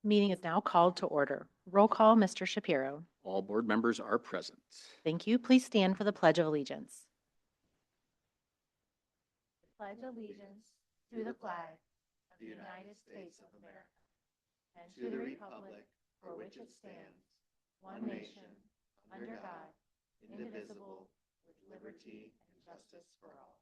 Meeting is now called to order. Roll call, Mr. Shapiro. All board members are present. Thank you. Please stand for the Pledge of Allegiance. Pledge allegiance to the flag of the United States of America and to the republic for which it stands, one nation, under God, indivisible, with liberty and justice for all.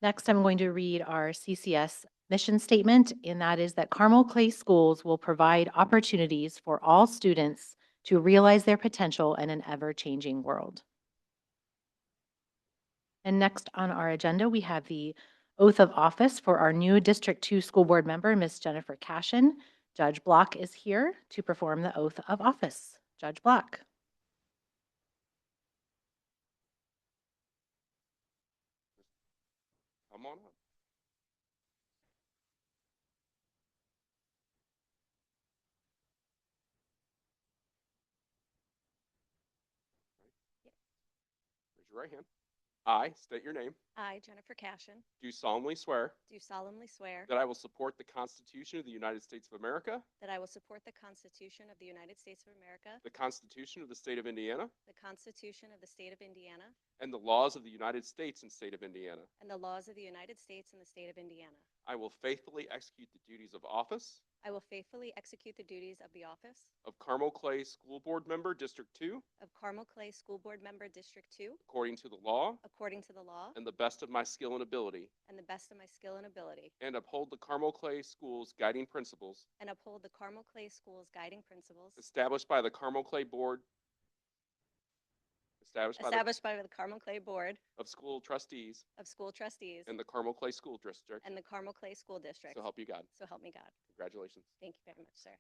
Next, I'm going to read our CCS mission statement, and that is that Carmel Clay Schools will provide opportunities for all students to realize their potential in an ever-changing world. And next on our agenda, we have the oath of office for our new District 2 School Board member, Ms. Jennifer Cashin. Judge Block is here to perform the oath of office. Judge Block. Come on up. Raise your right hand. I state your name. I, Jennifer Cashin, Do solemnly swear do solemnly swear that I will support the Constitution of the United States of America, that I will support the Constitution of the United States of America, the Constitution of the State of Indiana, the Constitution of the State of Indiana, and the laws of the United States and State of Indiana. and the laws of the United States and the State of Indiana. I will faithfully execute the duties of office I will faithfully execute the duties of the office of Carmel Clay School Board Member, District 2, of Carmel Clay School Board Member District 2 according to the law according to the law and the best of my skill and ability, and the best of my skill and ability, and uphold the Carmel Clay School's guiding principles and uphold the Carmel Clay School's guiding principles established by the Carmel Clay Board established by the Carmel Clay Board of School Trustees of School Trustees and the Carmel Clay School District. and the Carmel Clay School District. So help you God. So help me God. Congratulations. Thank you very much, sir.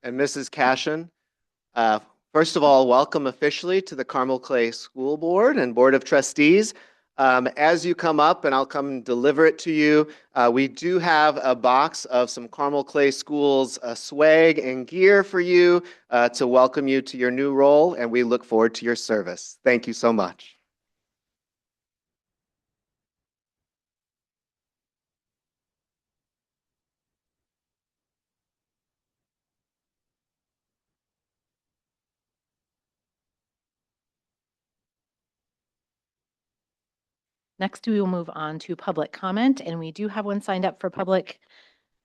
and Mrs. Cashin. Uh, First of all, welcome officially to the Carmel Clay School Board and Board of Trustees. As you come up, and I'll come and deliver it to you, we do have a box of some Carmel Clay Schools swag and gear for you to welcome you to your new role, and we look forward to your service. Thank you so much. Next, we will move on to public comment, and we do have one signed up for public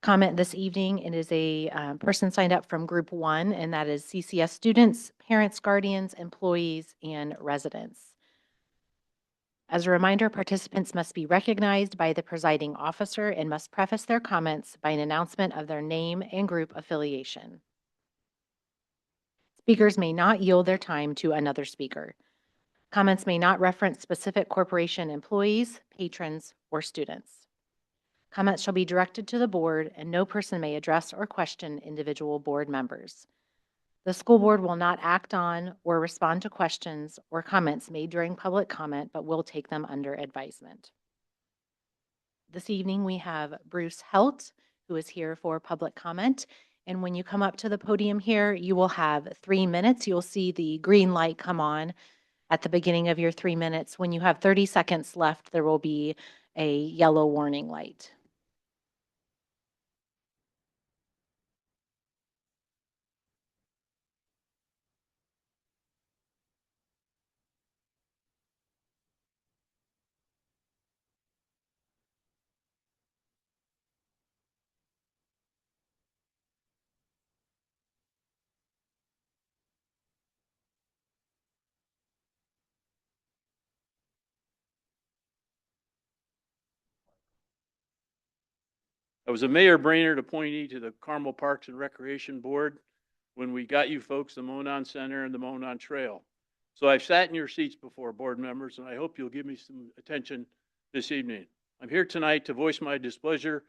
comment this evening. It is a person signed up from Group 1, and that is CCS students, parents, guardians, employees, and residents. As a reminder, participants must be recognized by the presiding officer and must preface their comments by an announcement of their name and group affiliation. Speakers may not yield their time to another speaker. Comments may not reference specific corporation employees, patrons, or students. Comments shall be directed to the board, and no person may address or question individual board members. The school board will not act on or respond to questions or comments made during public comment, but will take them under advisement. This evening, we have Bruce Helt, who is here for public comment. And when you come up to the podium here, you will have 3 minutes. You'll see the green light come on at the beginning of your 3 minutes. When you have 30 seconds left, there will be a yellow warning light. I was a Mayor Brainerd appointee to the Carmel Parks and Recreation Board when we got you folks the Monon Center and the Monon Trail. So I've sat in your seats before, board members, and I hope you'll give me some attention this evening. I'm here tonight to voice my displeasure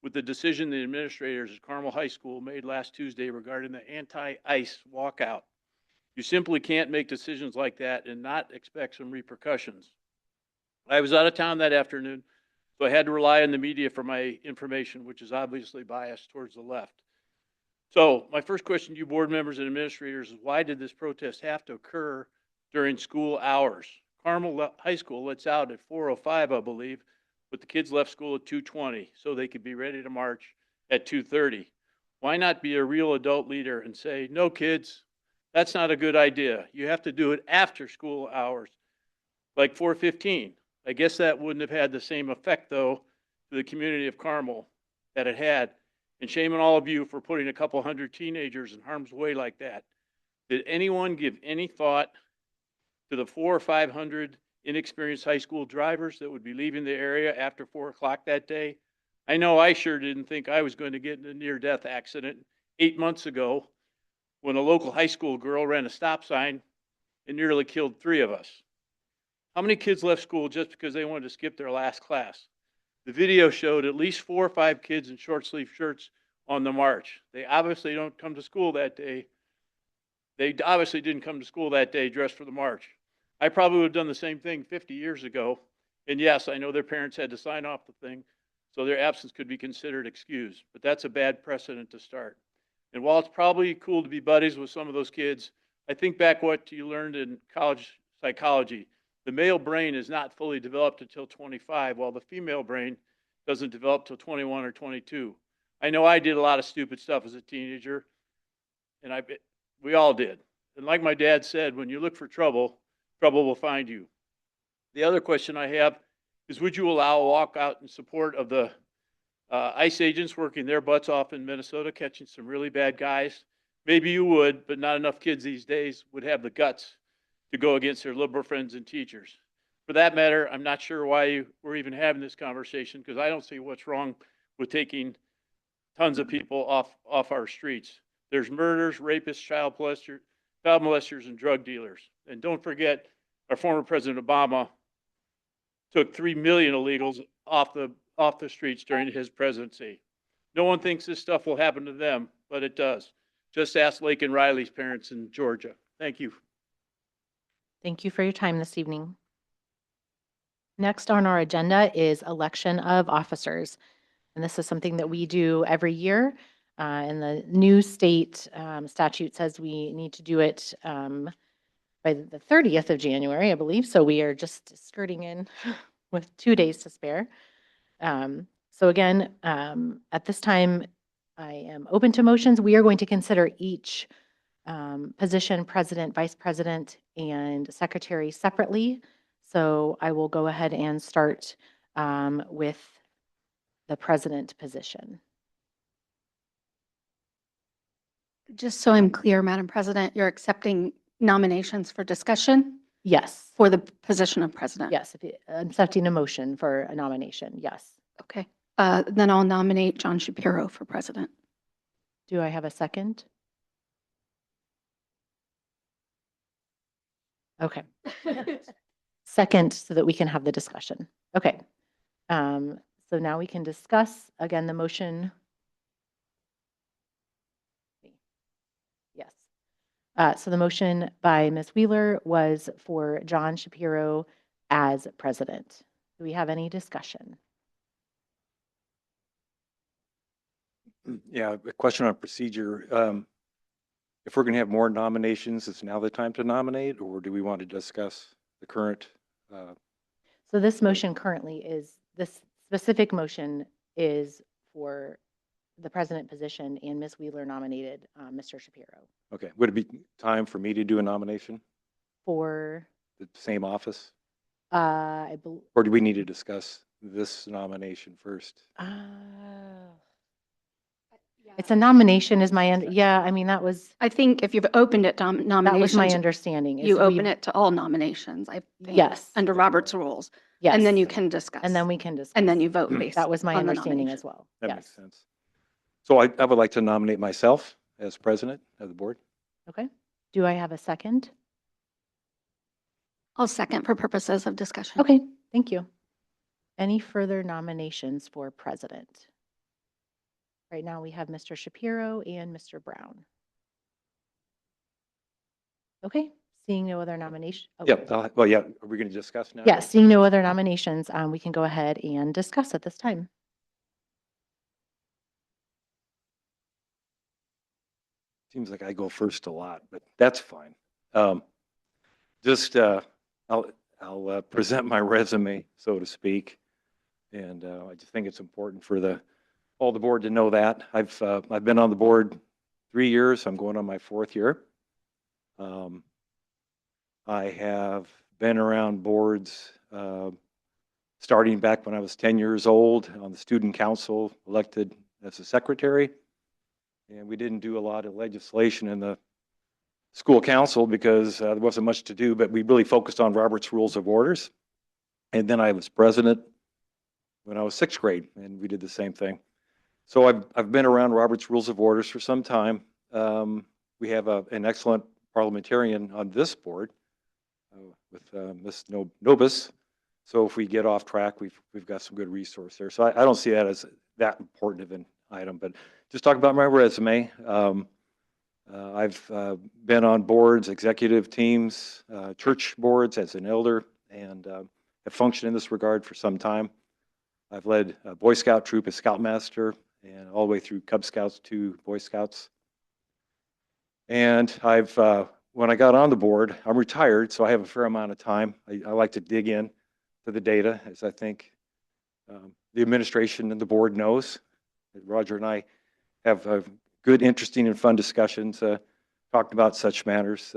with the decision the administrators at Carmel High School made last Tuesday regarding the anti-ice walkout. You simply can't make decisions like that and not expect some repercussions. I was out of town that afternoon, so I had to rely on the media for my information, which is obviously biased towards the left. So my first question to you board members and administrators is, why did this protest have to occur during school hours? Carmel High School lets out at 4:05, I believe, but the kids left school at 2:20 so they could be ready to march at 2:30. Why not be a real adult leader and say, no kids, that's not a good idea. You have to do it after school hours, like 4:15. I guess that wouldn't have had the same effect, though, to the community of Carmel that it had. And shame on all of you for putting a couple hundred teenagers in harm's way like that. Did anyone give any thought to the 400 or 500 inexperienced high school drivers that would be leaving the area after 4 o'clock that day? I know I sure didn't think I was going to get in a near-death accident 8 months ago when a local high school girl ran a stop sign and nearly killed 3 of us. How many kids left school just because they wanted to skip their last class? The video showed at least 4 or 5 kids in short sleeve shirts on the march. They obviously don't come to school that day. They obviously didn't come to school that day dressed for the march. I probably would have done the same thing 50 years ago. And yes, I know their parents had to sign off the thing, so their absence could be considered excused. But that's a bad precedent to start. And while it's probably cool to be buddies with some of those kids, I think back what you learned in college psychology. The male brain is not fully developed until 25, while the female brain doesn't develop till 21 or 22. I know I did a lot of stupid stuff as a teenager, and we all did. And like my dad said, when you look for trouble, trouble will find you. The other question I have is, would you allow a walkout in support of the ICE agents working their butts off in Minnesota, catching some really bad guys? Maybe you would, but not enough kids these days would have the guts to go against their liberal friends and teachers. For that matter, I'm not sure why we're even having this conversation, because I don't see what's wrong with taking tons of people off our streets. There's murders, rapists, child molesters, and drug dealers. And don't forget, our former President Obama took 3 million illegals off the streets during his presidency. No one thinks this stuff will happen to them, but it does. Just ask Lake and Riley's parents in Georgia. Thank you. Thank you for your time this evening. Next on our agenda is election of officers. And this is something that we do every year. And the new state statute says we need to do it by the 30th of January, I believe. So we are just skirting in with 2 days to spare. So again, at this time, I am open to motions. We are going to consider each position, president, vice president, and secretary separately. So I will go ahead and start with the president position. Just so I'm clear, Madam President, you're accepting nominations for discussion Yes, for the position of president? yes. I'm accepting a motion for a nomination. Yes. Okay. Then I'll nominate John Shapiro for president. Do I have a second? Okay. Second, so that we can have the discussion. Okay. So now we can discuss again the motion. Yes. So the motion by Ms. Wheeler was for John Shapiro as president. Do we have any discussion? Yeah, a question on procedure. If we're going to have more nominations, is now the time to nominate, or do we want to discuss the current? So this motion currently is, this specific motion is for the president position, and Ms. Wheeler nominated Mr. Shapiro Okay, would it be time for me to do a nomination, for, the same office? I believe, Or do we need to discuss this nomination first? it's a nomination is my, yeah, I mean, that was I think if you've opened it to my nominations, understanding. is you we- open it to all nominations, I think. Yes. Under Robert's rules. Yes. And then you can discuss. And then we can discuss. And then you vote based That was my on the understanding nomination. as well. That Yes. makes sense. So I would like to nominate myself as president of the board. Okay. Do I have a second? I'll second for purposes of discussion. Okay, thank you. Any further nominations for president? Right now, we have Mr. Shapiro and Mr. Brown. Okay, seeing no other nomination. oh, Yep, well, yeah, are we going to discuss now? Yeah, seeing no other nominations, we can go ahead and discuss at this time. Seems like I go first a lot, but that's fine. I'll present my resume, so to speak. And I just think it's important for all the board to know that. I've been on the board 3 years. I'm going on my 4th year. I have been around boards starting back when I was 10 years old on the student council, elected as a secretary. And we didn't do a lot of legislation in the school council because there wasn't much to do, but we really focused on Robert's Rules of Orders. And then I was president when I was 6th grade, and we did the same thing. So I've been around Robert's Rules of Orders for some time. We have an excellent parliamentarian on this board with Ms. Nobis. So if we get off track, we've got some good resource there. So I don't see that as that important of an item, but just talk about my resume. I've been on boards, executive teams, church boards as an elder, and have functioned in this regard for some time. I've led a Boy Scout troop as Scoutmaster and all the way through Cub Scouts to Boy Scouts. And when I got on the board, I'm retired, so I have a fair amount of time. I like to dig in to the data, as I think the administration and the board knows. Roger and I have good, interesting, and fun discussions talking about such matters.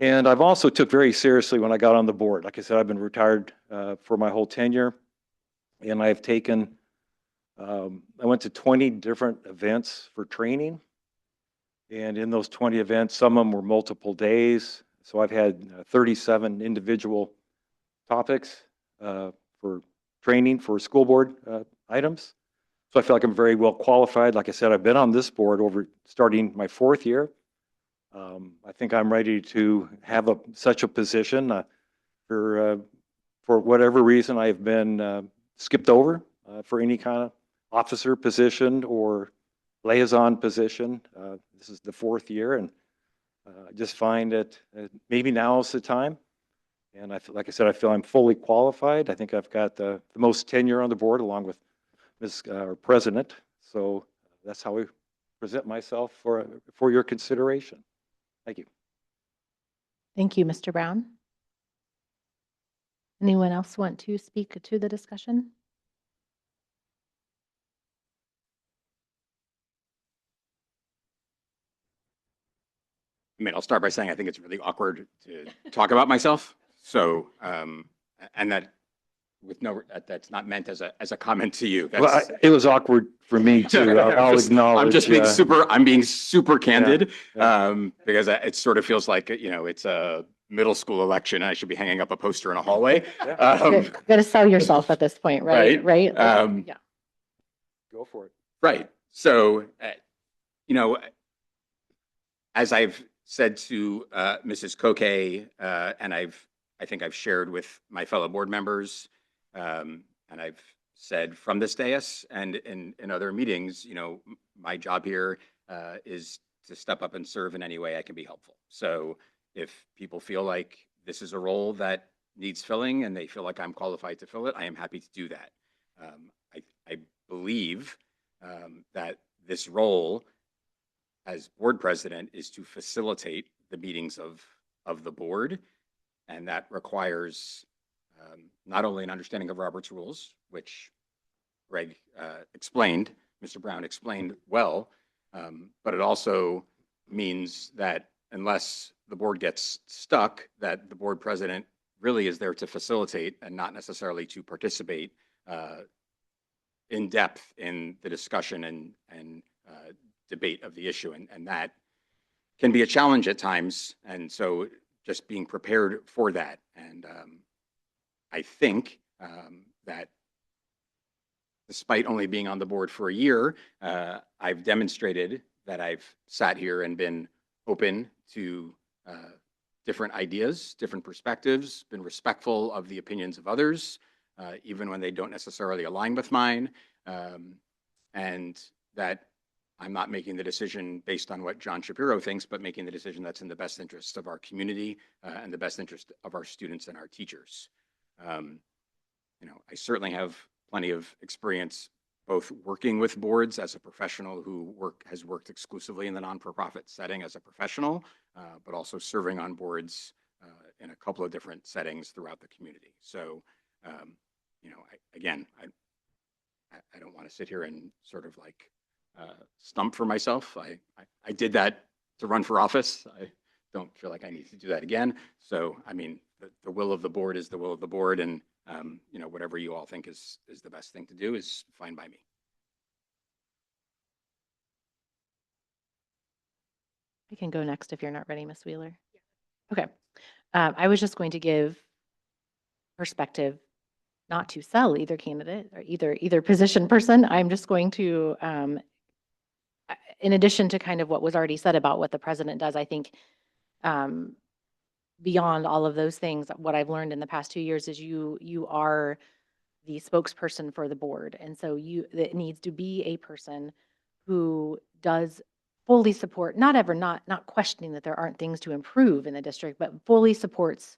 And I've also took very seriously when I got on the board. Like I said, I've been retired for my whole tenure, and I've taken, I went to 20 different events for training. And in those 20 events, some of them were multiple days. So I've had 37 individual topics for training for school board items. So I feel like I'm very well qualified. Like I said, I've been on this board starting my 4th year. I think I'm ready to have such a position. For whatever reason, I've been skipped over for any kind of officer position or liaison position. This is the fourth year, and I just find that maybe now is the time. And like I said, I feel I'm fully qualified. I think I've got the most tenure on the board, along with our president. So that's how I present myself for your consideration. Thank you. Thank you, Mr. Brown. Anyone else want to speak to the discussion? I mean, I'll start by saying I think it's really awkward to talk about myself. So, and that with that's not meant as a comment to you. Well, it was awkward for me too. I'll acknowledge. I'm just being I'm being super candid, yeah. Because it sort of feels like, it's a middle school election. And I should be hanging up a poster in a hallway. You got to sell yourself at this point, right? Right. Like, yeah. Go for it. Right. So, as I've said to Mrs. Koke, and I think I've shared with my fellow board members, and I've said from this dais and in other meetings, my job here is to step up and serve in any way I can be helpful. So if people feel like this is a role that needs filling and they feel like I'm qualified to fill it, I am happy to do that. I believe that this role as board president is to facilitate the meetings of the board. And that requires not only an understanding of Robert's rules, which Greg explained, Mr. Brown explained well, but it also means that unless the board gets stuck, that the board president really is there to facilitate and not necessarily to participate in depth in the discussion and debate of the issue. And that can be a challenge at times. And so just being prepared for that. And I think that despite only being on the board for a year, I've demonstrated that I've sat here and been open to different ideas, different perspectives, been respectful of the opinions of others, even when they don't necessarily align with mine, and that I'm not making the decision based on what John Shapiro thinks, but making the decision that's in the best interest of our community and the best interest of our students and our teachers. I certainly have plenty of experience both working with boards as a professional who has worked exclusively in the non-for-profit setting as a professional, but also serving on boards in a couple of different settings throughout the community. So, I don't want to sit here and sort of like stump for myself. I did that to run for office. I don't feel like I need to do that again. So, I mean, the will of the board is the will of the board, and whatever you all think is the best thing to do is fine by me. I can go next if you're not ready, Ms. Wheeler. Okay. I was just going to give perspective, not to sell either candidate or either position person. I'm just going to, in addition to kind of what was already said about what the president does, I think beyond all of those things, what I've learned in the past 2 years is you are the spokesperson for the board. And so it needs to be a person who does fully support, not questioning that there aren't things to improve in the district, but fully supports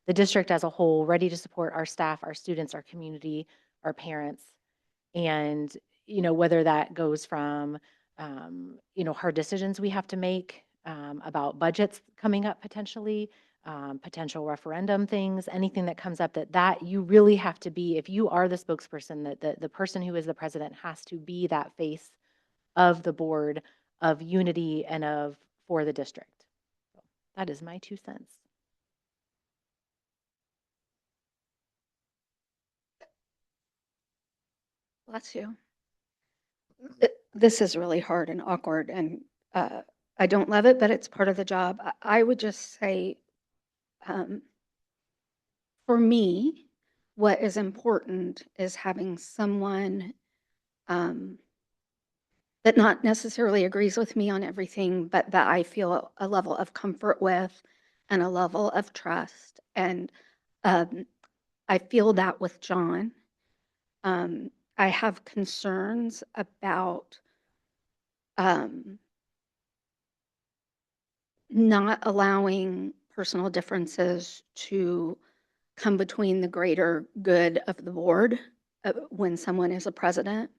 the district as a whole, ready to support our staff, our students, our community, our parents. And, whether that goes from, hard decisions we have to make about budgets coming up potentially, potential referendum things, anything that comes up that you really have to be, if you are the spokesperson, that the person who is the president has to be that face of the board of unity and for the district. So that is my 2 cents. Bless you. This is really hard and awkward, and I don't love it, but it's part of the job. I would just say, for me, what is important is having someone that not necessarily agrees with me on everything, but that I feel a level of comfort with and a level of trust. And I feel that with John. I have concerns about um, not allowing personal differences to come between the greater good of the board when someone is a president.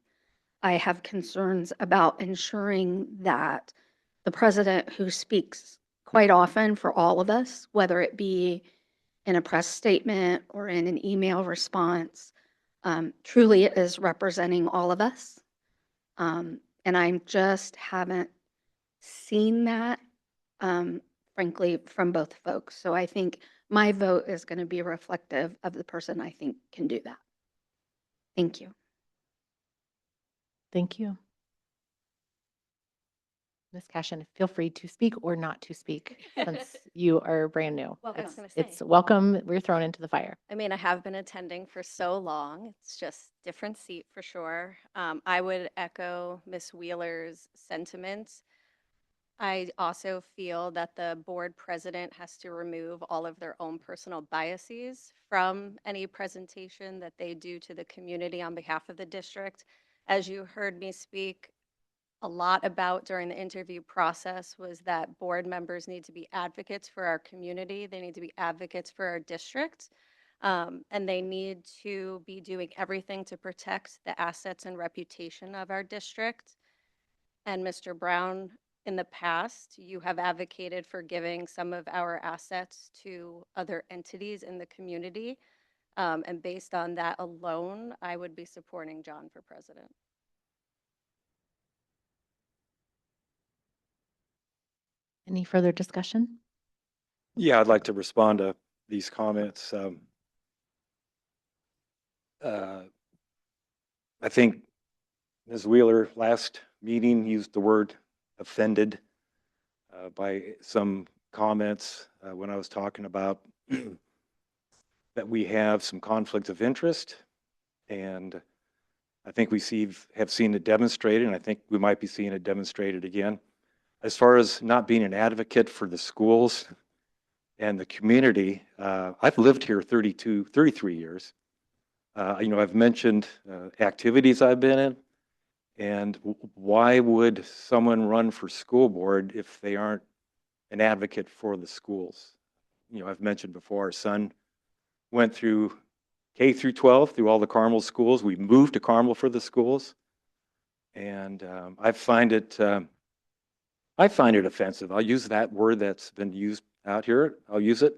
I have concerns about ensuring that the president, who speaks quite often for all of us, whether it be in a press statement or in an email response, truly is representing all of us. And I just haven't seen that, frankly, from both folks. So I think my vote is going to be reflective of the person I think can do that. Thank you. Thank you. Ms. Cashin, feel free to speak or not to speak since you are brand new. Well, I was It's, gonna it's say. welcome. We're thrown into the fire. I mean, I have been attending for so long. It's just different seat for sure. I would echo Miss Wheeler's sentiments. I also feel that the board president has to remove all of their own personal biases from any presentation that they do to the community on behalf of the district. As you heard me speak a lot about during the interview process was that board members need to be advocates for our community. They need to be advocates for our district. And they need to be doing everything to protect the assets and reputation of our district. And Mr. Brown, in the past, you have advocated for giving some of our assets to other entities in the community. And based on that alone, I would be supporting John for president. Any further discussion? Yeah, I'd like to respond to these comments. I think Ms. Wheeler last meeting used the word offended by some comments when I was talking about that we have some conflict of interest, and I think we have seen it demonstrated, and I think we might be seeing it demonstrated again. As far as not being an advocate for the schools and the community, I've lived here 33 years. I've mentioned activities I've been in, and why would someone run for school board if they aren't an advocate for the schools? I've mentioned before, our son went through K through 12 through all the Carmel schools. We moved to Carmel for the schools, and I find it offensive. I'll use that word that's been used out here. I'll use it.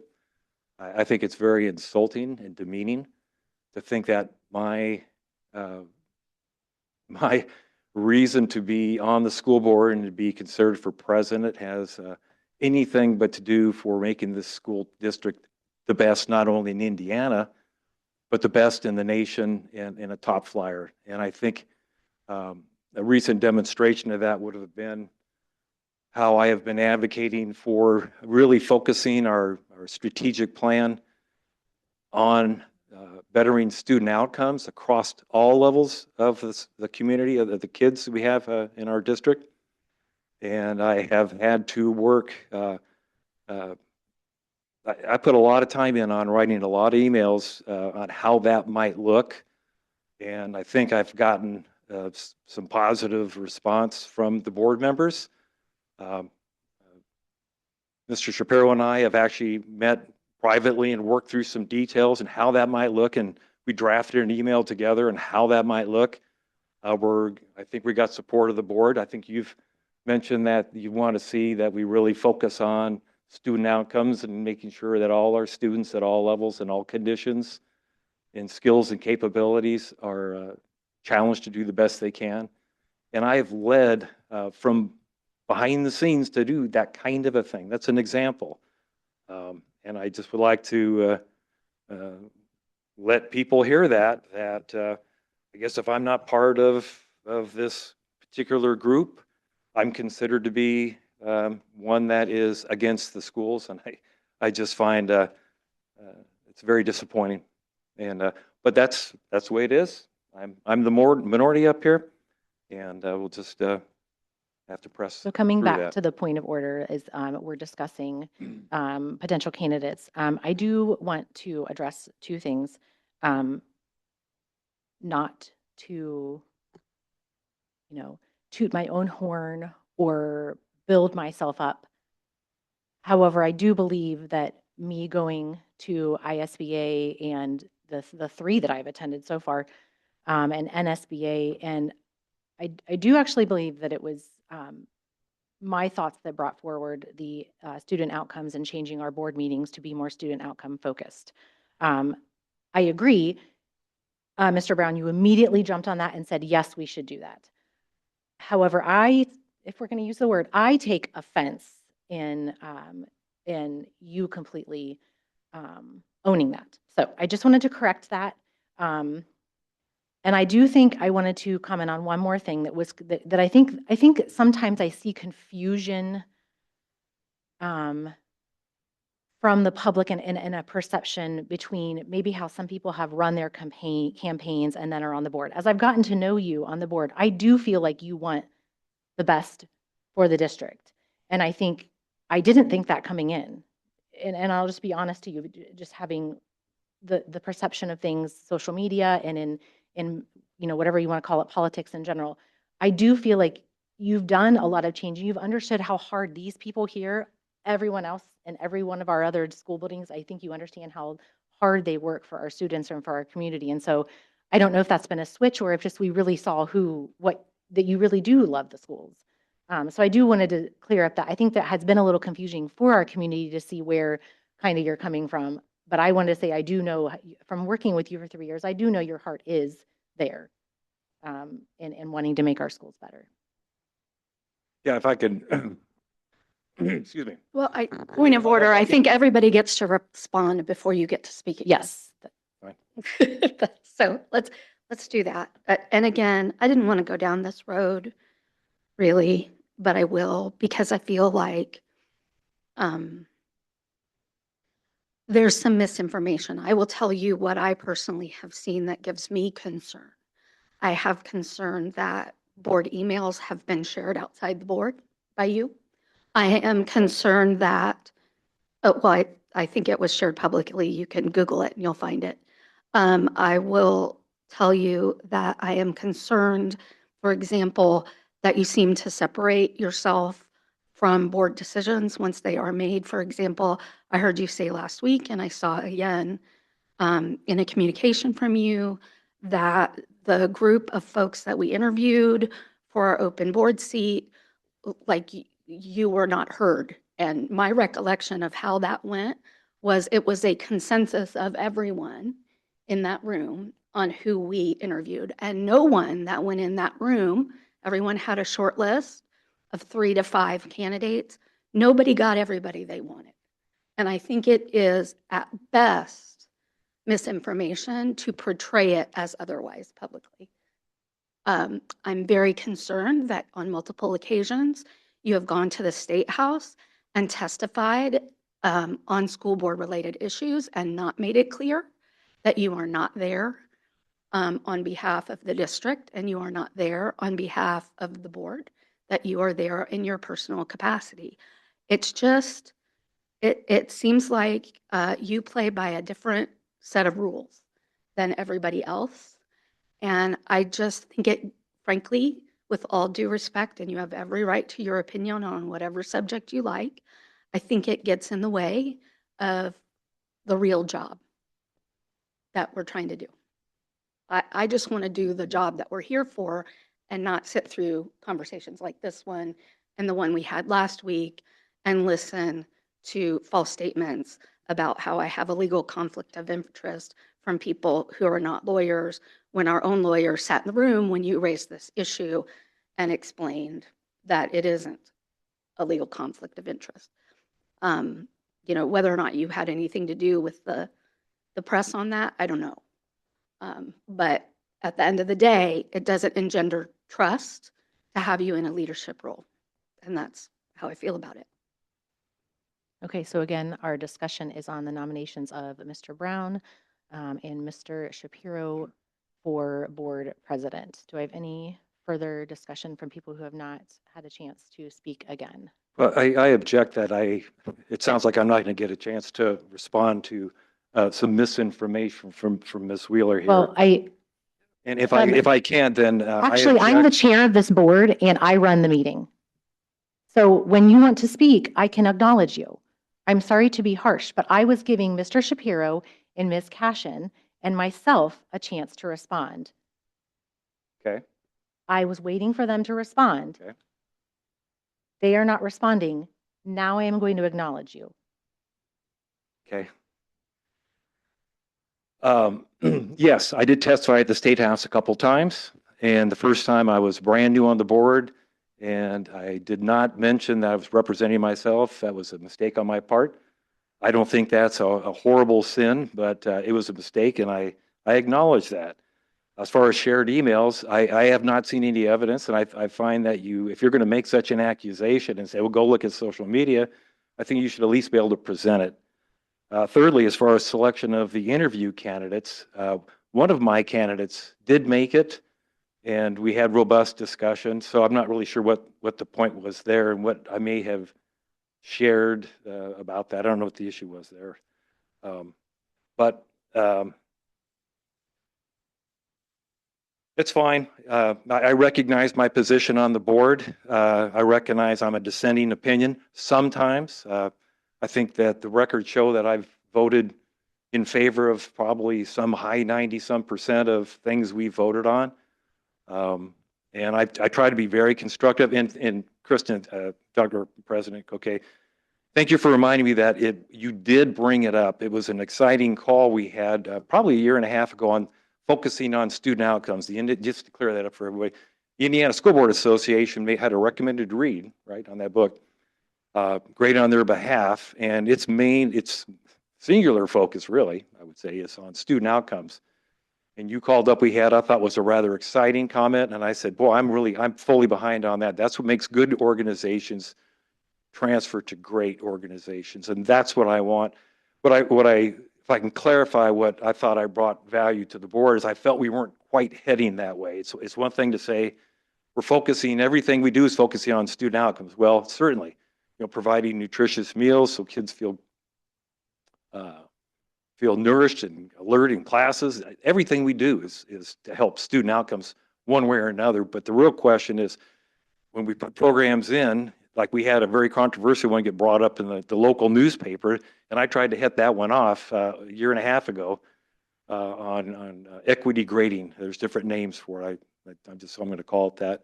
I think it's very insulting and demeaning to think that my reason to be on the school board and to be considered for president has anything but to do for making this school district the best, not only in Indiana, but the best in the nation and a top flyer. And I think a recent demonstration of that would have been how I have been advocating for really focusing our strategic plan on bettering student outcomes across all levels of the community, of the kids we have in our district. And I have had to work, I put a lot of time in on writing a lot of emails on how that might look. And I think I've gotten some positive response from the board members. Mr. Shapiro and I have actually met privately and worked through some details and how that might look, and we drafted an email together and how that might look. I think we got support of the board. I think you've mentioned that you want to see that we really focus on student outcomes and making sure that all our students at all levels and all conditions and skills and capabilities are challenged to do the best they can. And I have led from behind the scenes to do that kind of a thing. That's an example. And I just would like to let people hear that I guess if I'm not part of this particular group, I'm considered to be one that is against the schools. And I just find it's very disappointing. And but that's the way it is. I'm the minority up here, and we'll just have to press. So coming through back that. to the point of order is we're discussing potential candidates. I do want to address two things. Not to, toot my own horn or build myself up. However, I do believe that me going to ISBA and the three that I've attended so far, and NSBA, and I do actually believe that it was my thoughts that brought forward the student outcomes and changing our board meetings to be more student outcome focused. I agree, Mr. Brown, you immediately jumped on that and said, yes, we should do that. However, if we're going to use the word, I take offense in you completely owning that. So I just wanted to correct that. And I do think I wanted to comment on one more thing that I think sometimes I see confusion from the public and a perception between maybe how some people have run their campaigns and then are on the board. As I've gotten to know you on the board, I do feel like you want the best for the district. And I didn't think that coming in. And I'll just be honest to you, just having the perception of things, social media and in whatever you want to call it, politics in general, I do feel like you've done a lot of change. You've understood how hard these people here, everyone else, and every one of our other school buildings, I think you understand how hard they work for our students and for our community. And so I don't know if that's been a switch or if just we really saw that you really do love the schools. So I do wanted to clear up that. I think that has been a little confusing for our community to see where kind of you're coming from. But I wanted to say, I do know from working with you for 3 years, I do know your heart is there in wanting to make our schools better. Yeah, if I could, excuse me. Well, point of order, I think everybody gets to respond before you get to speak again. Yes. Fine. So let's do that. And again, I didn't want to go down this road, really, but I will because I feel like there's some misinformation. I will tell you what I personally have seen that gives me concern. I have concern that board emails have been shared outside the board by you. I am concerned that, I think it was shared publicly. You can Google it and you'll find it. I will tell you that I am concerned, for example, that you seem to separate yourself from board decisions once they are made. For example, I heard you say last week, and I saw again in a communication from you, that the group of folks that we interviewed for our open board seat, like you were not heard. And my recollection of how that went was it was a consensus of everyone in that room on who we interviewed. And no one that went in that room, everyone had a short list of 3 to 5 candidates. Nobody got everybody they wanted. And I think it is at best misinformation to portray it as otherwise publicly. I'm very concerned that on multiple occasions, you have gone to the State House and testified on school board related issues and not made it clear that you are not there on behalf of the district and you are not there on behalf of the board, that you are there in your personal capacity. It's just, it seems like you play by a different set of rules than everybody else. And I just think it, frankly, with all due respect, and you have every right to your opinion on whatever subject you like, I think it gets in the way of the real job that we're trying to do. I just want to do the job that we're here for and not sit through conversations like this one and the one we had last week and listen to false statements about how I have a legal conflict of interest from people who are not lawyers, when our own lawyer sat in the room when you raised this issue and explained that it isn't a legal conflict of interest. Whether or not you had anything to do with the press on that, I don't know. But at the end of the day, it doesn't engender trust to have you in a leadership role. And that's how I feel about it. Okay, so again, our discussion is on the nominations of Mr. Brown and Mr. Shapiro for board president. Do I have any further discussion from people who have not had a chance to speak again? Well, I object that it sounds like I'm not going to get a chance to respond to some misinformation from Ms. Wheeler here. Well, And if I can't, then I Actually, I'm the object. chair of this board and I run the meeting. So when you want to speak, I can acknowledge you. I'm sorry to be harsh, but I was giving Mr. Shapiro and Ms. Cashin and myself a chance to respond. Okay, I was waiting for them to respond. okay. They are not responding. Now I am going to acknowledge you. Okay. Yes, I did testify at the State House a couple times, and the first time I was brand new on the board, and I did not mention that I was representing myself. That was a mistake on my part. I don't think that's a horrible sin, but it was a mistake, and I acknowledge that. As far as shared emails, I have not seen any evidence, and I find that if you're going to make such an accusation and say, well, go look at social media, I think you should at least be able to present it. Thirdly, as far as selection of the interview candidates, one of my candidates did make it, and we had robust discussion. So I'm not really sure what the point was there and what I may have shared about that. I don't know what the issue was there. But it's fine. I recognize my position on the board. I recognize I'm a dissenting opinion sometimes. I think that the records show that I've voted in favor of probably some high 90-some% of things we voted on. And I try to be very constructive. And Kristen, Dr. President, okay, thank you for reminding me that you did bring it up. It was an exciting call we had probably a year and a half ago on focusing on student outcomes. Just to clear that up for everybody, the Indiana School Board Association had a recommended read, right, on that book. Great on their behalf, and its singular focus, really, I would say, is on student outcomes. And you called up, I thought was a rather exciting comment, and I said, boy, I'm fully behind on that. That's what makes good organizations transfer to great organizations, and that's what I want. If I can clarify what I thought I brought value to the board is I felt we weren't quite heading that way. It's one thing to say everything we do is focusing on student outcomes. Well, certainly, providing nutritious meals so kids feel nourished and alert in classes. Everything we do is to help student outcomes one way or another. But the real question is when we put programs in, like we had a very controversial one get brought up in the local newspaper, and I tried to hit that one off a year and a half ago on equity grading. There's different names for it. I'm going to call it that.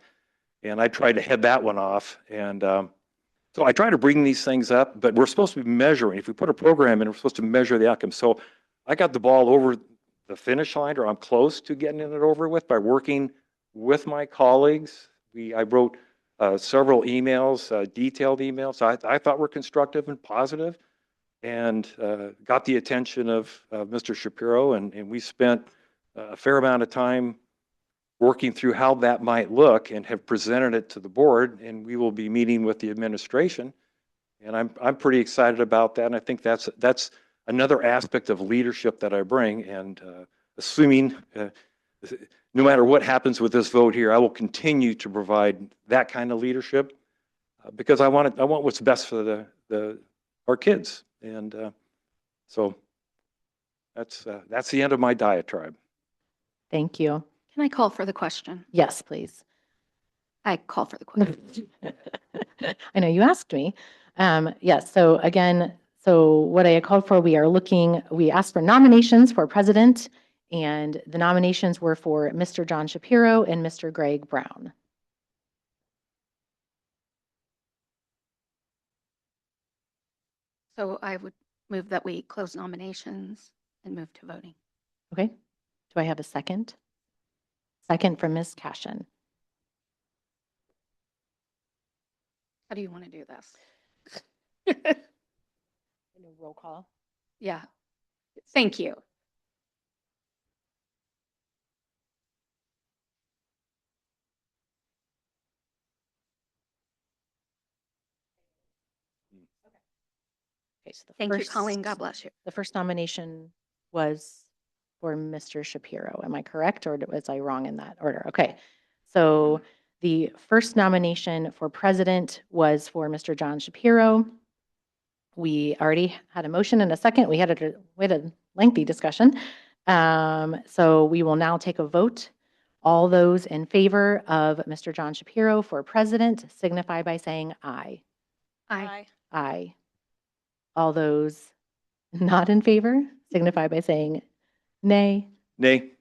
And I tried to head that one off. And so I try to bring these things up, but we're supposed to be measuring. If we put a program in, we're supposed to measure the outcome. So I got the ball over the finish line, or I'm close to getting it over with by working with my colleagues. I wrote several emails, detailed emails. I thought were constructive and positive, and got the attention of Mr. Shapiro, and we spent a fair amount of time working through how that might look and have presented it to the board, and we will be meeting with the administration. And I'm pretty excited about that, and I think that's another aspect of leadership that I bring. And assuming no matter what happens with this vote here, I will continue to provide that kind of leadership because I want what's best for our kids. And so that's the end of my diatribe. Thank you. Can I call for the question? Yes, please. I call for the question. I know you asked me. Yes, so again, what I had called for, we asked for nominations for president, and the nominations were for Mr. John Shapiro and Mr. Greg Brown. So I would move that we close nominations and move to voting. Okay, do I have a second? Second from Ms. Cashin. How do you want to do this? Roll call. Yeah. Thank you. Okay, so Thank you, Colleen. God bless you. The first nomination was for Mr. Shapiro. Am I correct, or was I wrong in that order? Okay, so the first nomination for president was for Mr. John Shapiro. We already had a motion and a second. We had a lengthy discussion. So we will now take a vote All those in favor of Mr. John Shapiro for president signify by saying aye. Aye. Aye. All those not in favor signify by saying nay. Nay.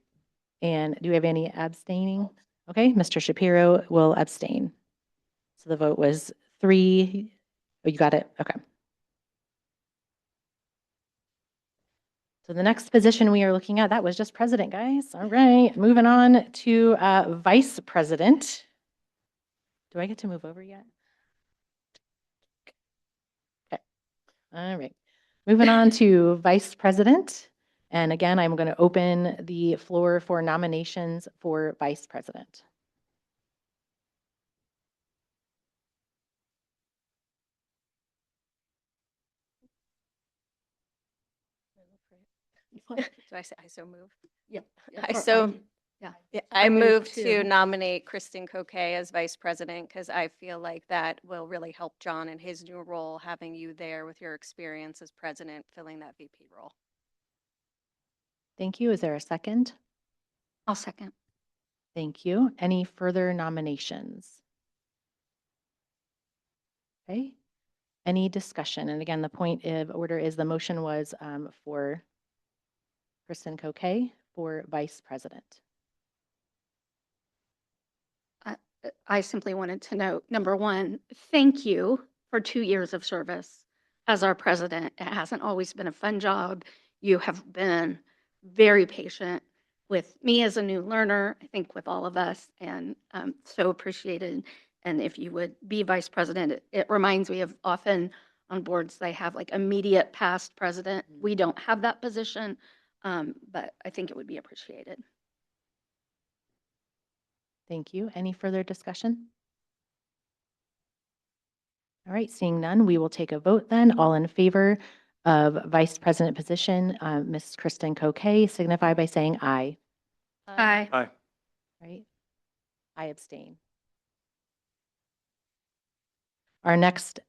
And do we have any abstaining? Okay, Mr. Shapiro will abstain. So the vote was 3. Oh, you got it? Okay. So the next position we are looking at, that was just president, guys. All right, moving on to vice president. Do I get to move over yet? Okay. All right. Moving on to vice president. And again, I'm going to open the floor for nominations for vice president. Do I say, I so move? Yeah. I so, Yeah. yeah, I move to nominate Kristen Coquet as vice president because I feel like that will really help John in his new role, having you there with your experience as president, filling that VP role. Thank you. Is there a second? I'll second. Thank you. Any further nominations? Okay. Any discussion? And again, the point of order is the motion was for Kristen Coquet for vice president. I simply wanted to note, number one, thank you for 2 years of service as our president. It hasn't always been a fun job. You have been very patient with me as a new learner, I think with all of us, and so appreciated. And if you would be vice president, it reminds me of often on boards, they have like immediate past president. We don't have that position, but I think it would be appreciated. Thank you. Any further discussion? All right, seeing none, we will take a vote then. All in favor of vice president position, Ms. Kristen Coquet, signify by saying aye. Aye. Aye. Right? I abstain. Our next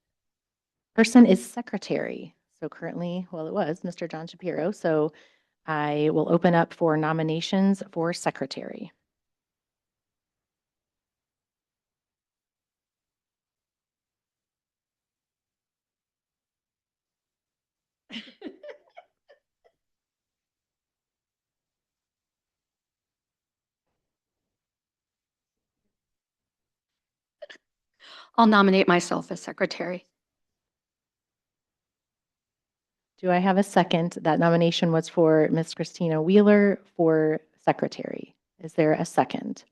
person is secretary. So currently, well, it was Mr. John Shapiro. So I will open up for nominations for secretary. I'll nominate myself as secretary. Do I have a second? That nomination was for Ms. Christina Wheeler for secretary. Is there a second?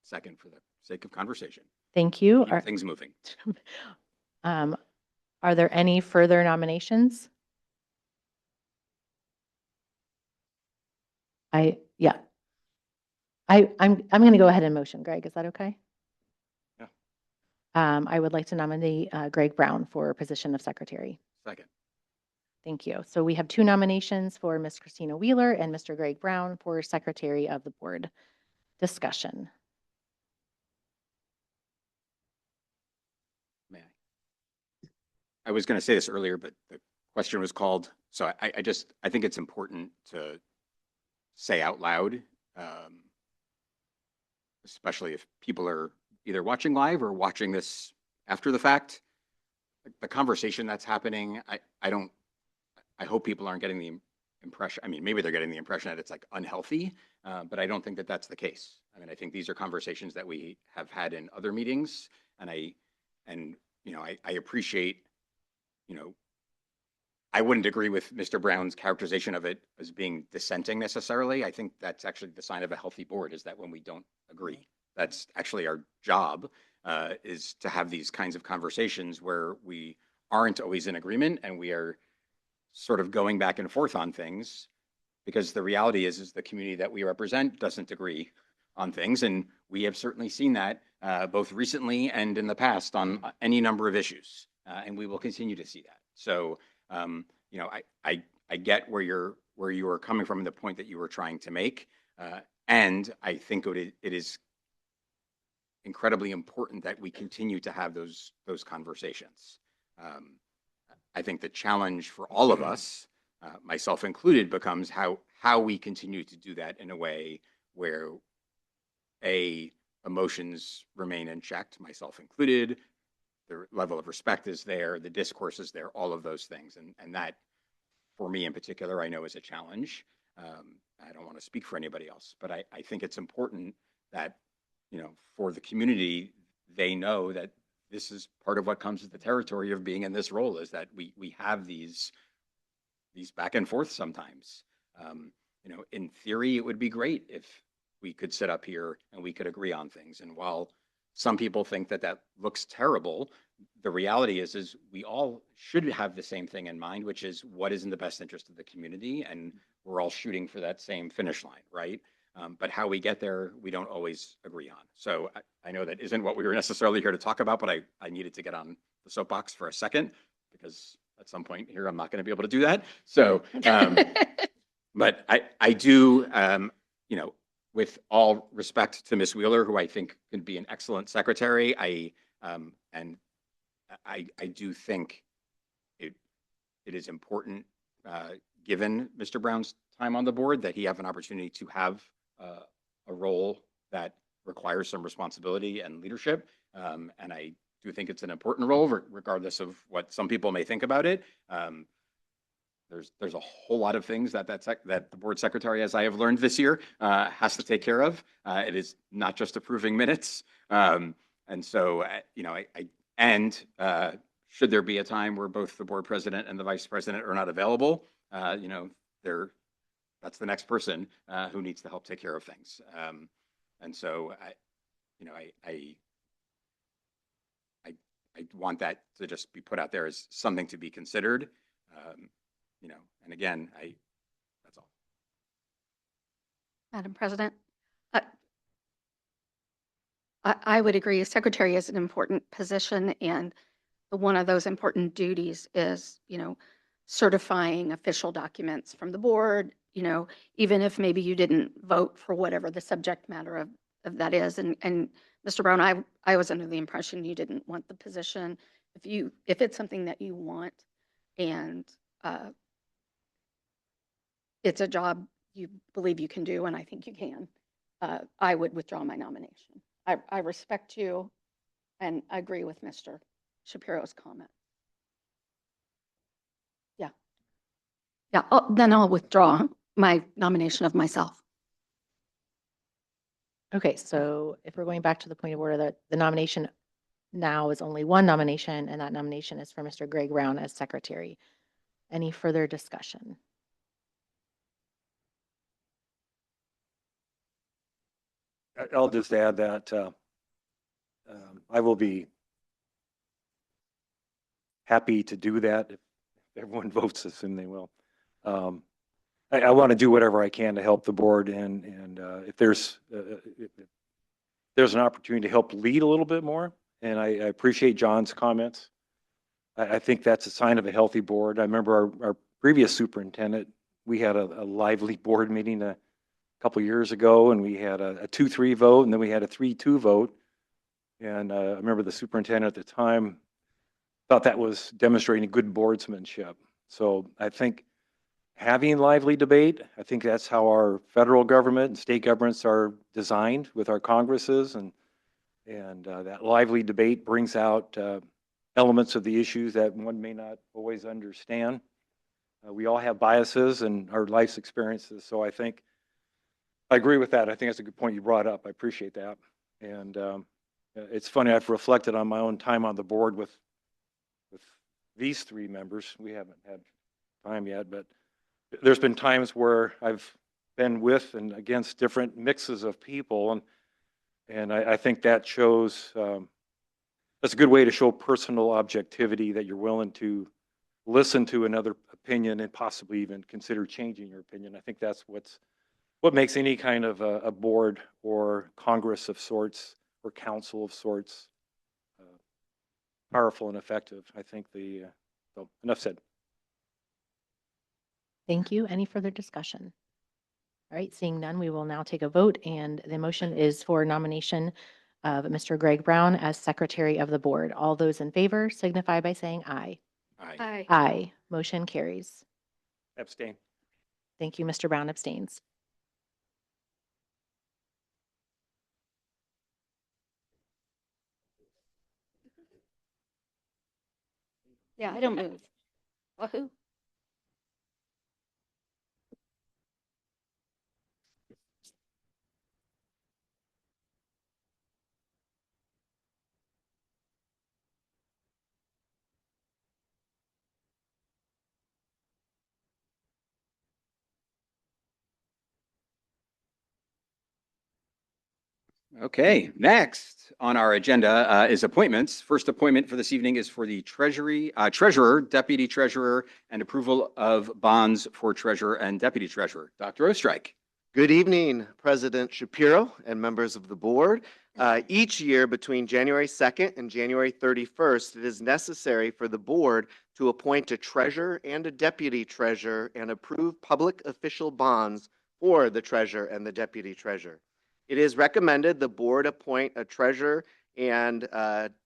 Second for the sake of conversation. Thank you. Keep things moving. Are there any further nominations? Yeah. I'm going to go ahead and motion. Greg, is that okay? Yeah. I would like to nominate Greg Brown for position of secretary. Second. Thank you. So we have 2 nominations for Ms. Christina Wheeler and Mr. Greg Brown for secretary of the board. Discussion. May I was going to say this earlier, but the question was called. So I think it's important to say out loud, especially if people are either watching live or watching this after the fact. The conversation that's happening, I hope people aren't getting the impression, I mean, maybe they're getting the impression that it's like unhealthy, but I don't think that that's the case. I mean, I think these are conversations that we have had in other meetings, and I appreciate, I wouldn't agree with Mr. Brown's characterization of it as being dissenting necessarily. I think that's actually the sign of a healthy board, is that when we don't agree. That's actually our job, is to have these kinds of conversations where we aren't always in agreement and we are sort of going back and forth on things, because the reality is the community that we represent doesn't agree on things. And we have certainly seen that both recently and in the past on any number of issues. And we will continue to see that. So, I get where you are coming from and the point that you were trying to make. And I think it is incredibly important that we continue to have those conversations. I think the challenge for all of us, myself included, becomes how we continue to do that in a way where emotions remain in check, myself included. The level of respect is there, the discourse is there, all of those things. And that, for me in particular, I know is a challenge. I don't want to speak for anybody else, but I think it's important that, for the community, they know that this is part of what comes with the territory of being in this role, is that we have these back and forth sometimes. In theory, it would be great if we could sit up here and we could agree on things. And while some people think that looks terrible, the reality is we all should have the same thing in mind, which is what is in the best interest of the community. And we're all shooting for that same finish line, right? But how we get there, we don't always agree on. So I know that isn't what we were necessarily here to talk about, but I needed to get on the soapbox for a second, because at some point here, I'm not going to be able to do that. So, but I do, with all respect to Ms. Wheeler, who I think can be an excellent secretary, I do think it is important, given Mr. Brown's time on the board, that he have an opportunity to have a role that requires some responsibility and leadership. And I do think it's an important role, regardless of what some people may think about it. There's a whole lot of things that the board secretary, as I have learned this year, has to take care of. It is not just approving minutes. And so, should there be a time where both the board president and the vice president are not available, that's the next person who needs to help take care of things. And so, I want that to just be put out there as something to be considered. And again, that's all. Madam President, I would agree. Secretary is an important position, and one of those important duties is, certifying official documents from the board, even if maybe you didn't vote for whatever the subject matter of that is. And Mr. Brown, I was under the impression you didn't want the position. If it's something that you want, and it's a job you believe you can do, and I think you can, I would withdraw my nomination. I respect you and agree with Mr. Shapiro's comment. Yeah. Yeah, then I'll withdraw my nomination of myself. Okay, so if we're going back to the point of order, that the nomination now is only one nomination, and that nomination is for Mr. Greg Brown as secretary. Any further discussion? I'll just add that I will be happy to do that if everyone votes, assume they will. I want to do whatever I can to help the board, and if there's an opportunity to help lead a little bit more, and I appreciate John's comments. I think that's a sign of a healthy board. I remember our previous superintendent, we had a lively board meeting a couple years ago, and we had a 2-3 vote, and then we had a 3-2 vote. And I remember the superintendent at the time thought that was demonstrating good boardsmanship. So I think having lively debate, I think that's how our federal government and state governments are designed with our Congresses, and that lively debate brings out elements of the issues that one may not always understand. We all have biases and our life's experiences, so I think I agree with that. I think that's a good point you brought up. I appreciate that. And it's funny, I've reflected on my own time on the board with these 3 members. We haven't had time yet, but there's been times where I've been with and against different mixes of people, and I think that shows that's a good way to show personal objectivity, that you're willing to listen to another opinion and possibly even consider changing your opinion. I think that's what makes any kind of a board or Congress of sorts or council of sorts powerful and effective. I think so enough said. Thank you. Any further discussion? All right, seeing none, we will now take a vote, and the motion is for nomination of Mr. Greg Brown as secretary of the board. All those in favor signify by saying aye. Aye. Aye. Motion carries. Abstain. Thank you. Mr. Brown abstains. Yeah, I don't move. Wahoo. Okay, next on our agenda is appointments. First appointment for this evening is for the treasurer, deputy treasurer, and approval of bonds for treasurer and deputy treasurer. Dr. Ostrike. Good evening, President Shapiro and members of the board. Each year between January 2nd and January 31st, it is necessary for the board to appoint a treasurer and a deputy treasurer and approve public official bonds for the treasurer and the deputy treasurer. It is recommended the board appoint a treasurer and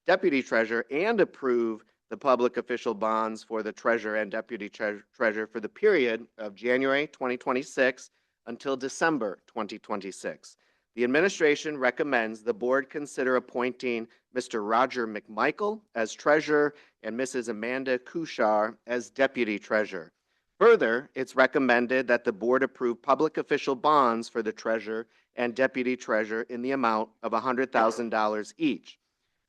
deputy treasurer and approve the public official bonds for the treasurer and deputy treasurer for the period of January 2026 until December 2026. The administration recommends the board consider appointing Mr. Roger McMichael as treasurer and Mrs. Amanda Kushar as deputy treasurer. Further, it's recommended that the board approve public official bonds for the treasurer and deputy treasurer in the amount of $100,000 each.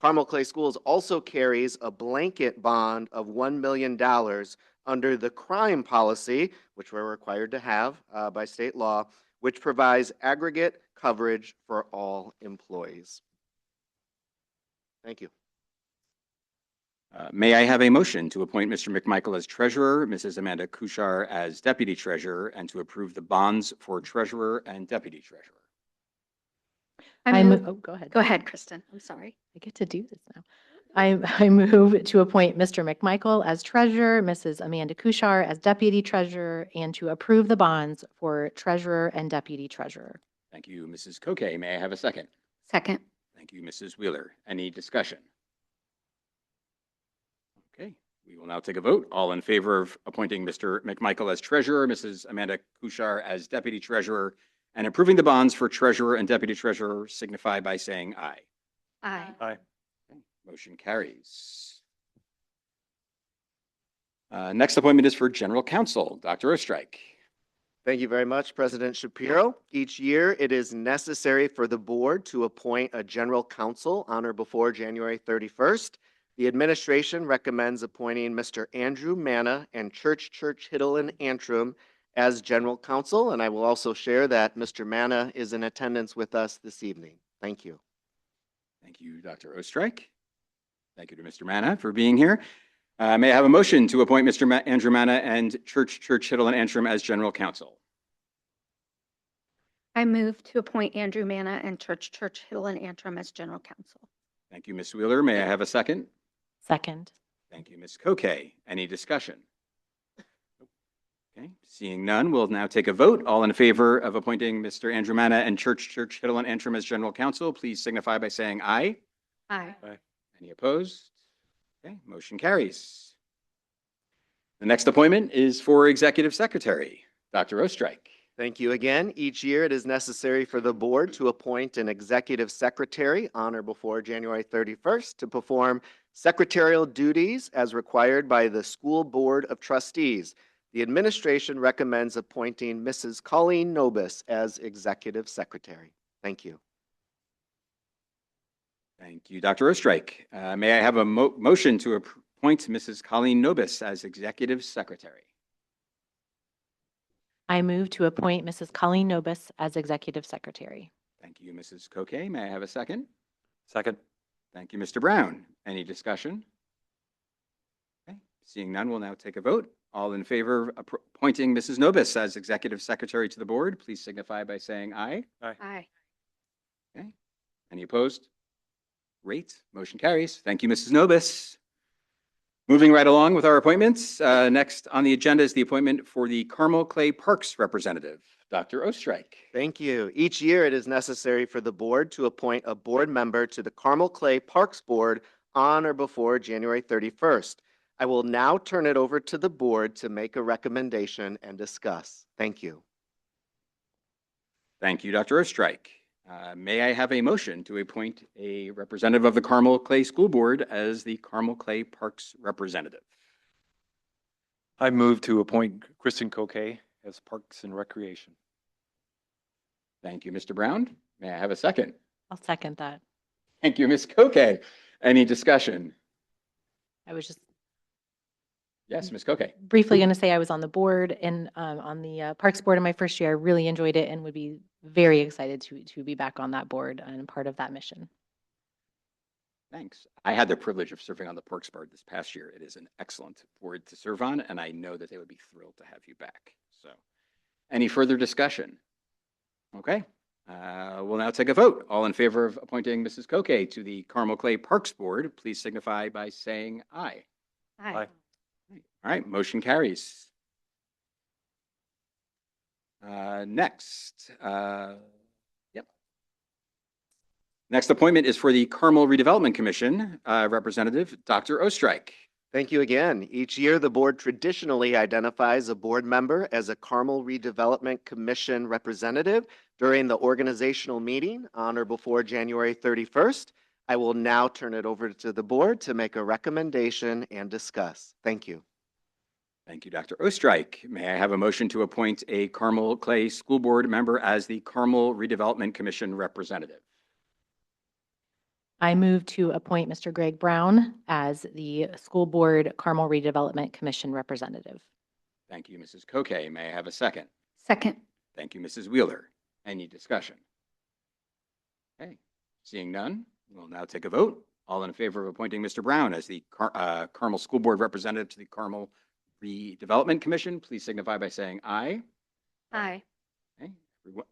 Carmel Clay Schools also carries a blanket bond of $1 million under the crime policy, which we're required to have by state law, which provides aggregate coverage for all employees. Thank you. May I have a motion to appoint Mr. McMichael as treasurer, Mrs. Amanda Kushar as deputy treasurer, and to approve the bonds for treasurer and deputy treasurer? Oh, go ahead. Go ahead, Kristen. I'm sorry. I get to do this now. I move to appoint Mr. McMichael as treasurer, Mrs. Amanda Kushar as deputy treasurer, and to approve the bonds for treasurer and deputy treasurer. Thank you, Mrs. Koke. May I have a second? Second. Thank you, Mrs. Wheeler. Any discussion? Okay, we will now take a vote. All in favor of appointing Mr. McMichael as treasurer, Mrs. Amanda Kushar as deputy treasurer, and approving the bonds for treasurer and deputy treasurer signify by saying aye. Aye. Aye. Motion carries. Next appointment is for general counsel, Dr. Ostrike. Thank you very much, President Shapiro. Each year, it is necessary for the board to appoint a general counsel on or before January 31st. The administration recommends appointing Mr. Andrew Manna and Church Hiddle and Antrim as general counsel, and I will also share that Mr. Manna is in attendance with us this evening. Thank you. Thank you, Dr. Ostrike. Thank you to Mr. Manna for being here. May I have a motion to appoint Mr. Andrew Manna and Church Hiddle and Antrim as general counsel? I move to appoint Andrew Manna and Church Hiddle and Antrim as general counsel. Thank you, Ms. Wheeler. May I have a second? Second. Thank you, Ms. Koke. Any discussion? Okay, seeing none, we'll now take a vote. All in favor of appointing Mr. Andrew Manna and Church Hiddle and Antrim as general counsel, please signify by saying aye. Aye. Any opposed? Okay, motion carries. The next appointment is for executive secretary, Dr. Ostrike. Thank you again. Each year, it is necessary for the board to appoint an executive secretary on or before January 31st to perform secretarial duties as required by the School Board of Trustees. The administration recommends appointing Mrs. Colleen Nobis as executive secretary. Thank you. Thank you, Dr. Ostrike. May I have a motion to appoint Mrs. Colleen Nobis as executive secretary? I move to appoint Mrs. Colleen Nobis as executive secretary. Thank you, Mrs. Koke. May I have a second? Second. Thank you, Mr. Brown. Any discussion? Okay, seeing none, we'll now take a vote. All in favor of appointing Mrs. Nobis as executive secretary to the board, please signify by saying aye. Aye. Okay. Any opposed? Great. Motion carries. Thank you, Mrs. Nobis. Moving right along with our appointments, next on the agenda is the appointment for the Carmel Clay Parks representative, Dr. Ostrike. Thank you. Each year, it is necessary for the board to appoint a board member to the Carmel Clay Parks Board on or before January 31st. I will now turn it over to the board to make a recommendation and discuss. Thank you. Thank you, Dr. Ostrike. May I have a motion to appoint a representative of the Carmel Clay School Board as the Carmel Clay Parks representative? I move to appoint Kristen Coquet as Parks and Recreation. Thank you, Mr. Brown. May I have a second? I'll second that. Thank you, Ms. Coquet. Any discussion? I was just Yes, Ms. Coquet. briefly going to say I was on the board and on the Parks Board in my first year. I really enjoyed it and would be very excited to be back on that board and part of that mission. Thanks. I had the privilege of serving on the Parks Board this past year. It is an excellent board to serve on, and I know that they would be thrilled to have you back. So, any further discussion? Okay. We'll now take a vote. All in favor of appointing Mrs. Coquet to the Carmel Clay Parks Board, please signify by saying aye. Aye. All right, motion carries. Next, Next appointment is for the Carmel Redevelopment Commission, Representative Dr. Ostrike. Thank you again. Each year, the board traditionally identifies a board member as a Carmel Redevelopment Commission representative during the organizational meeting on or before January 31st. I will now turn it over to the board to make a recommendation and discuss. Thank you. Thank you, Dr. Ostrike. May I have a motion to appoint a Carmel Clay School Board member as the Carmel Redevelopment Commission representative? I move to appoint Mr. Greg Brown as the School Board Carmel Redevelopment Commission representative. Thank you, Mrs. Coquet. May I have a second? Second. Thank you, Mrs. Wheeler. Any discussion? Okay, seeing none, we'll now take a vote. All in favor of appointing Mr. Brown as the Carmel School Board representative to the Carmel Redevelopment Commission, please signify by saying aye. Aye. Okay,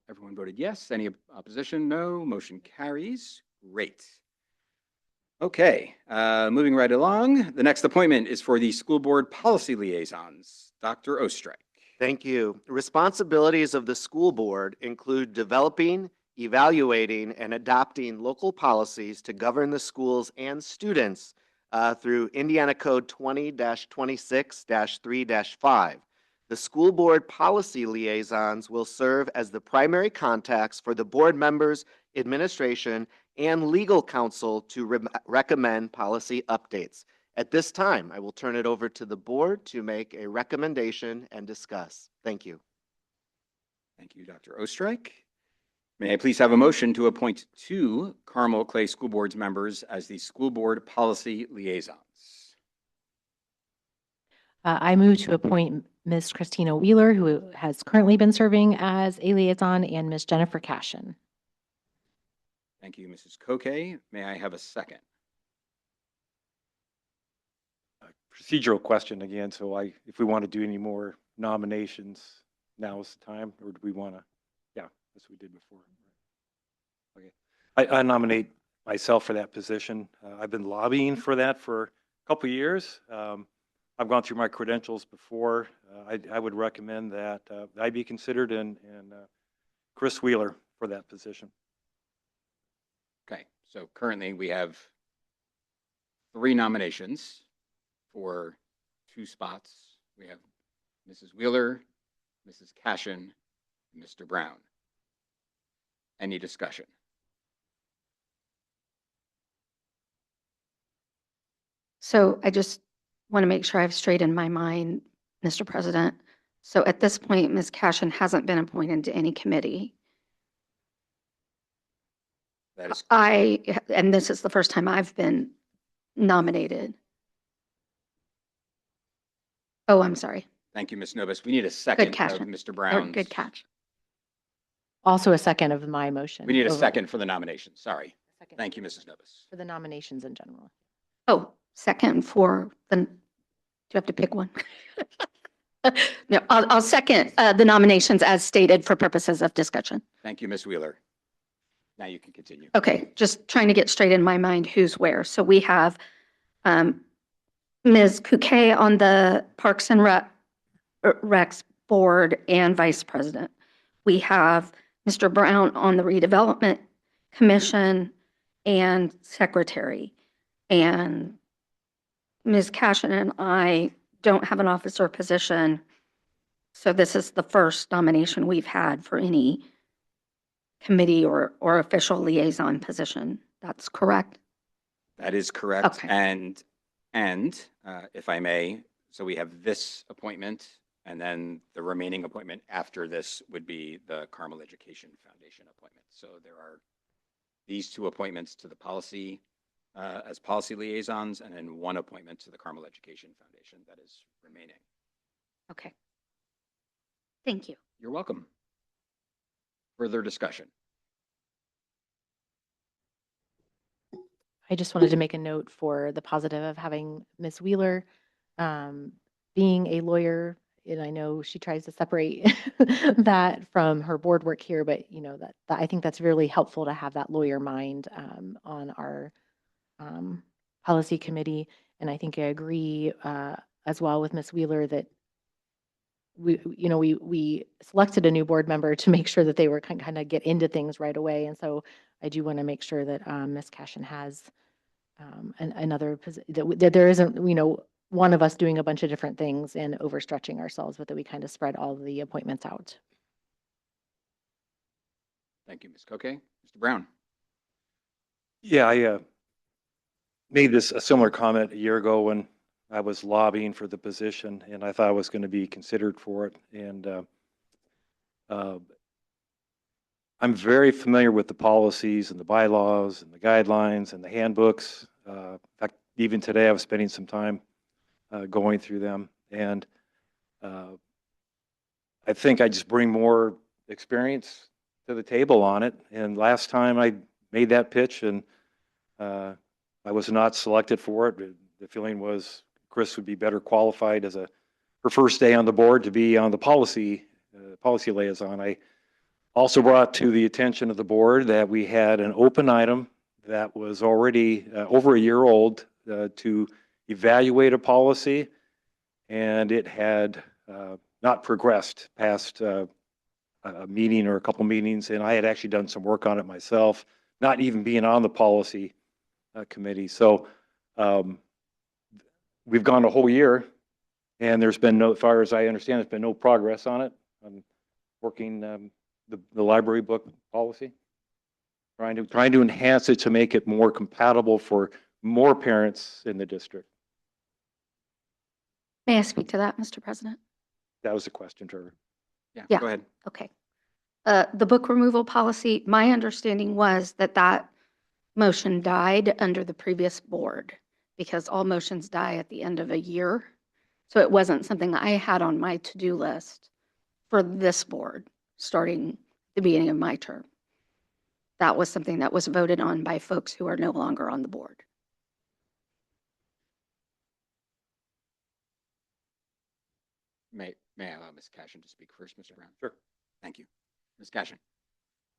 everyone voted yes. Any opposition? No. Motion carries. Great. Okay, moving right along. The next appointment is for the School Board Policy Liaisons. Dr. Ostrike. Thank you. Responsibilities of the school board include developing, evaluating, and adopting local policies to govern the schools and students through Indiana Code 20-26-3-5. The school board policy liaisons will serve as the primary contacts for the board members, administration, and legal counsel to recommend policy updates. At this time, I will turn it over to the board to make a recommendation and discuss. Thank you. Thank you, Dr. Ostrike. May I please have a motion to appoint 2 Carmel Clay School Board's members as the School Board Policy Liaisons? I move to appoint Ms. Christina Wheeler, who has currently been serving as a liaison, and Ms. Jennifer Cashin. Thank you, Mrs. Coquet. May I have a second? Procedural question again. So if we want to do any more nominations, now is the time, or do we want to? Yeah, that's what we did before. Okay. I nominate myself for that position. I've been lobbying for that for a couple of years. I've gone through my credentials before. I would recommend that I be considered and Chris Wheeler for that position. Okay, so currently we have 3 nominations for 2 spots. We have Mrs. Wheeler, Mrs. Cashin, and Mr. Brown. Any discussion? So I just want to make sure I've straight in my mind, Mr. President. So at this point, Ms. Cashin hasn't been appointed to any committee. That is, And this is the first time I've been nominated. Oh, I'm sorry. thank you, Ms. Novus. We need a second catch. of Mr. Or Brown's. good catch. Also a second of my motion. We need a over- second for the nomination. Sorry. second Thank you, Mrs. Novus. For the nominations in general. Oh, second for the, do you have to pick one? No, I'll second the nominations as stated for purposes of discussion. Thank you, Ms. Wheeler. Now you can continue. Okay, just trying to get straight in my mind who's where. So we have Ms. Couquet on the Parks and Recs Board and Vice President. We have Mr. Brown on the Redevelopment Commission and Secretary. And Ms. Cashin and I don't have an officer position. So this is the first nomination we've had for any committee or official liaison position. That's correct? That is correct. Okay. And if I may, so we have this appointment, and then the remaining appointment after this would be the Carmel Education Foundation appointment. So there are these two appointments to the policy as policy liaisons, and then one appointment to the Carmel Education Foundation that is remaining. Okay. Thank you. You're welcome. Further discussion? I just wanted to make a note for the positive of having Ms. Wheeler being a lawyer. And I know she tries to separate that from her board work here, but you know that I think that's really helpful to have that lawyer mind on our policy committee. And I think I agree as well with Ms. Wheeler that we selected a new board member to make sure that they were kind of get into things right away. And so I do want to make sure that Ms. Cashin has another position, that there isn't, one of us doing a bunch of different things and overstretching ourselves, but that we kind of spread all the appointments out. Thank you, Ms. Koke. Mr. Brown? Yeah, I made a similar comment a year ago when I was lobbying for the position, and I thought I was going to be considered for it. And I'm very familiar with the policies and the bylaws and the guidelines and the handbooks. In fact, even today I was spending some time going through them. And I think I just bring more experience to the table on it. And last time I made that pitch and I was not selected for it. The feeling was Chris would be better qualified as her first day on the board to be on the policy liaison. I also brought to the attention of the board that we had an open item that was already over a year old to evaluate a policy, and it had not progressed past a meeting or a couple meetings, and I had actually done some work on it myself, not even being on the policy committee. So we've gone a whole year, and there's been no, as far as I understand, there's been no progress on it. I'm working the library book policy, trying to enhance it to make it more compatible for more parents in the district. May I speak to that, Mr. President? That was the question, Trevor. Yeah. Go ahead. Okay. The book removal policy, my understanding was that motion died under the previous board because all motions die at the end of a year. So it wasn't something I had on my to-do list for this board starting the beginning of my term. That was something that was voted on by folks who are no longer on the board. May I allow Ms. Cashin to speak first, Mr. Brown? Sure. Thank you. Ms. Cashin?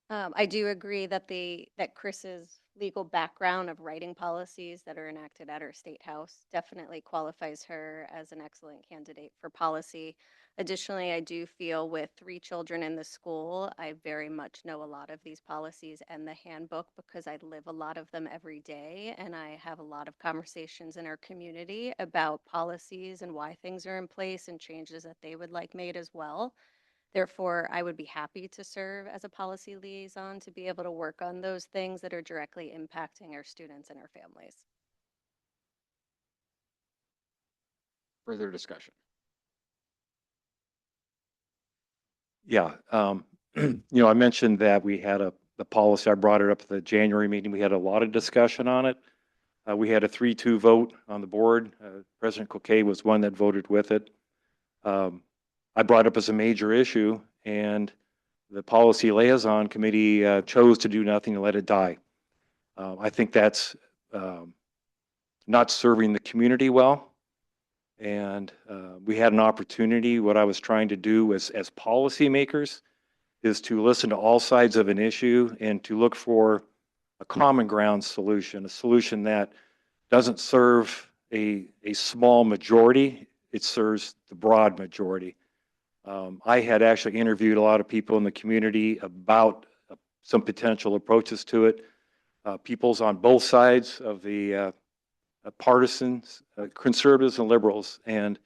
I do agree that that Chris's legal background of writing policies that are enacted at our state house definitely qualifies her as an excellent candidate for policy. Additionally, I do feel with 3 children in the school, I very much know a lot of these policies and the handbook because I live a lot of them every day, and I have a lot of conversations in our community about policies and why things are in place and changes that they would like made as well. Therefore, I would be happy to serve as a policy liaison to be able to work on those things that are directly impacting our students and our families. Further discussion? Yeah. I mentioned that we had the policy. I brought it up at the January meeting. We had a lot of discussion on it. We had a 3-2 vote on the board. President Koke was one that voted with it. I brought it up as a major issue, and the policy liaison committee chose to do nothing and let it die. I think that's not serving the community well. And we had an opportunity. What I was trying to do as policymakers is to listen to all sides of an issue and to look for a common ground solution, a solution that doesn't serve a small majority, it serves the broad majority. I had actually interviewed a lot of people in the community about some potential approaches to it. People's on both sides of the partisans, conservatives and liberals, and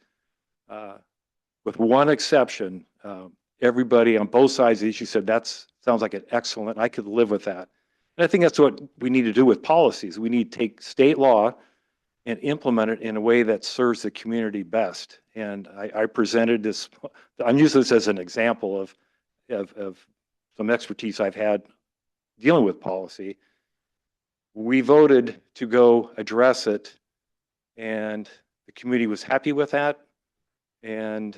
with one exception, everybody on both sides of the issue said that's sounds like an excellent, I could live with that. And I think that's what we need to do with policies. We need to take state law and implement it in a way that serves the community best. And I presented this, I'm using this as an example of some expertise I've had dealing with policy. We voted to go address it, and the community was happy with that. And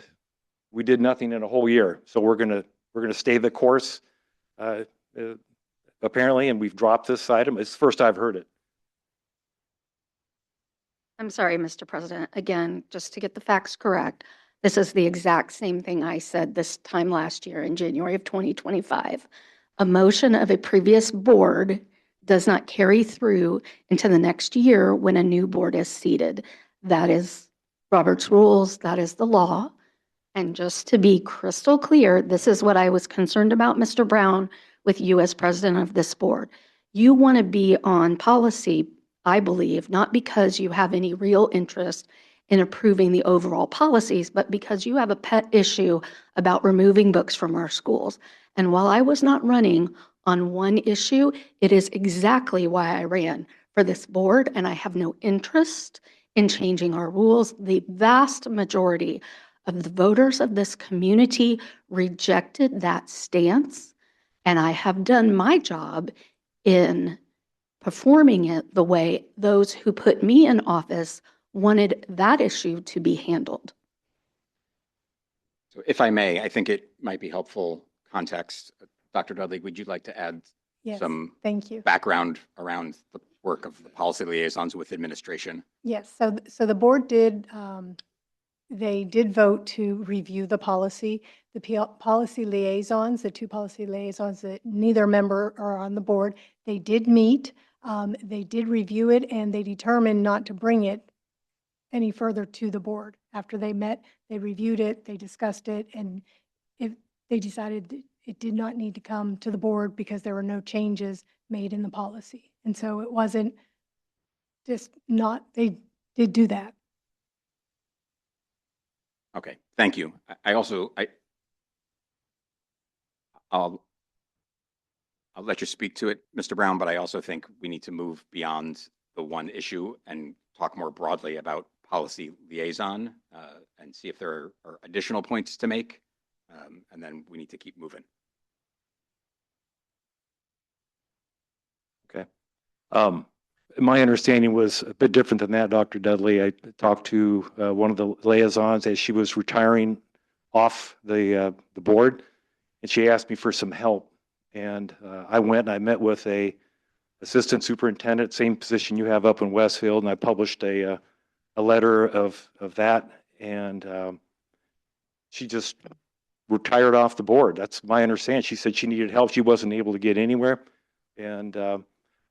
we did nothing in a whole year. So we're gonna stay the course, apparently, and we've dropped this item. It's the first I've heard it. I'm sorry, Mr. President. Again, just to get the facts correct, this is the exact same thing I said this time last year in January of 2025. A motion of a previous board does not carry through into the next year when a new board is seated. That is Robert's rules, that is the law. And just to be crystal clear, this is what I was concerned about, Mr. Brown, with you as president of this board. You want to be on policy, I believe, not because you have any real interest in approving the overall policies, but because you have a pet issue about removing books from our schools. And while I was not running on one issue, it is exactly why I ran for this board, and I have no interest in changing our rules. The vast majority of the voters of this community rejected that stance, and I have done my job in performing it the way those who put me in office wanted that issue to be handled. So if I may, I think it might be helpful context. Dr. Dudley, would you like to add Yes, some thank you. background around the work of the policy liaisons with administration? Yes, so the board did, they did vote to review the policy. The policy liaisons, the two policy liaisons that neither member are on the board, they did meet, they did review it, and they determined not to bring it any further to the board. After they met, they reviewed it, they discussed it, and if they decided that it did not need to come to the board because there were no changes made in the policy. And so it wasn't just not, they did do that. Okay, thank you. I'll let you speak to it, Mr. Brown, but I also think we need to move beyond the one issue and talk more broadly about policy liaison and see if there are additional points to make. And then we need to keep moving. Okay. My understanding was a bit different than that, Dr. Dudley. I talked to one of the liaisons as she was retiring off the board, and she asked me for some help. And I went and I met with a assistant superintendent, same position you have up in Westfield, and I published a letter of that. And she just retired off the board. That's my understanding. She said she needed help. She wasn't able to get anywhere. And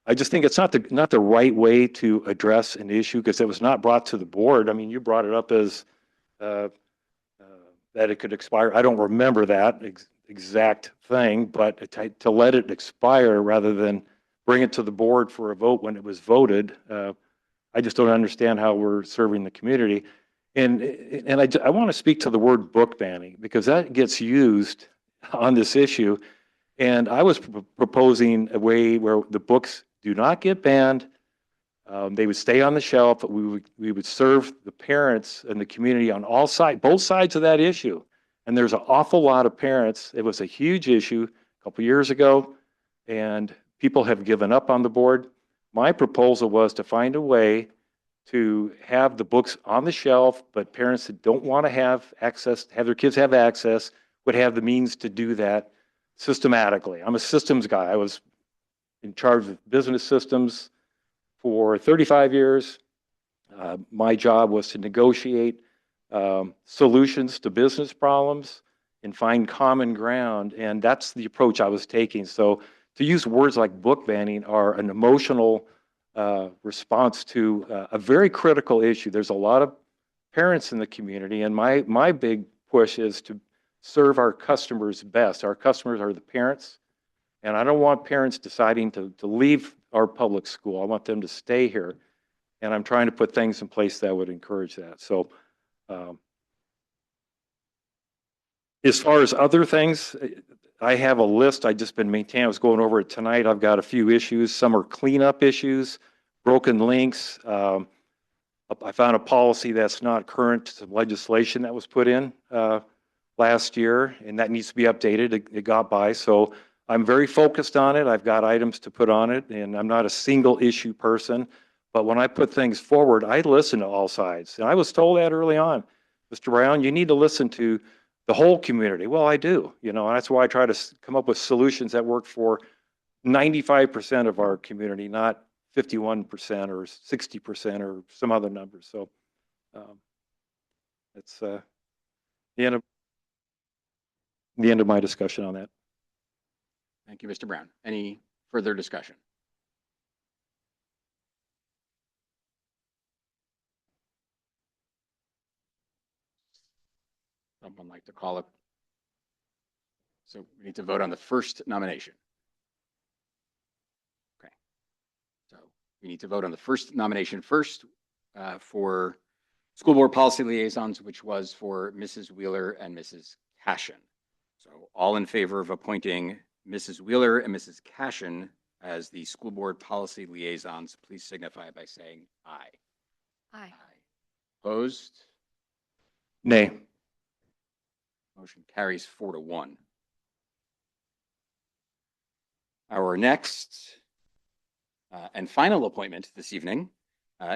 I just think it's not the right way to address an issue because it was not brought to the board. I mean, you brought it up as that it could expire. I don't remember that exact thing, but to let it expire rather than bring it to the board for a vote when it was voted, I just don't understand how we're serving the community. And I want to speak to the word book banning because that gets used on this issue. And I was proposing a way where the books do not get banned. They would stay on the shelf, but we would serve the parents and the community on both sides of that issue. And there's an awful lot of parents. It was a huge issue a couple years ago, and people have given up on the board. My proposal was to find a way to have the books on the shelf, but parents that don't want to have their kids have access, would have the means to do that systematically. I'm a systems guy. I was in charge of business systems for 35 years. My job was to negotiate solutions to business problems and find common ground, and that's the approach I was taking. So to use words like book banning are an emotional response to a very critical issue. There's a lot of parents in the community, and my big push is to serve our customers best. Our customers are the parents, and I don't want parents deciding to leave our public school. I want them to stay here, and I'm trying to put things in place that would encourage that. So As far as other things, I have a list. I've just been maintaining. I was going over it tonight. I've got a few issues. Some are cleanup issues, broken links. I found a policy that's not current, some legislation that was put in last year, and that needs to be updated. It got by. So I'm very focused on it. I've got items to put on it, and I'm not a single issue person. But when I put things forward, I listen to all sides. And I was told that early on, Mr. Brown, you need to listen to the whole community. Well, I do, and that's why I try to come up with solutions that work for 95% of our community, not 51% or 60% or some other numbers. So that's the end of my discussion on that. Thank you, Mr. Brown. Any further discussion? Someone like to call it? So we need to vote on the first nomination. Okay. So we need to vote on the first nomination first for school board policy liaisons, which was for Mrs. Wheeler and Mrs. Cashin. So all in favor of appointing Mrs. Wheeler and Mrs. Cashin as the school board policy liaisons, please signify by saying aye. Aye. Opposed? Nay. Motion carries 4-1. Our next and final appointment this evening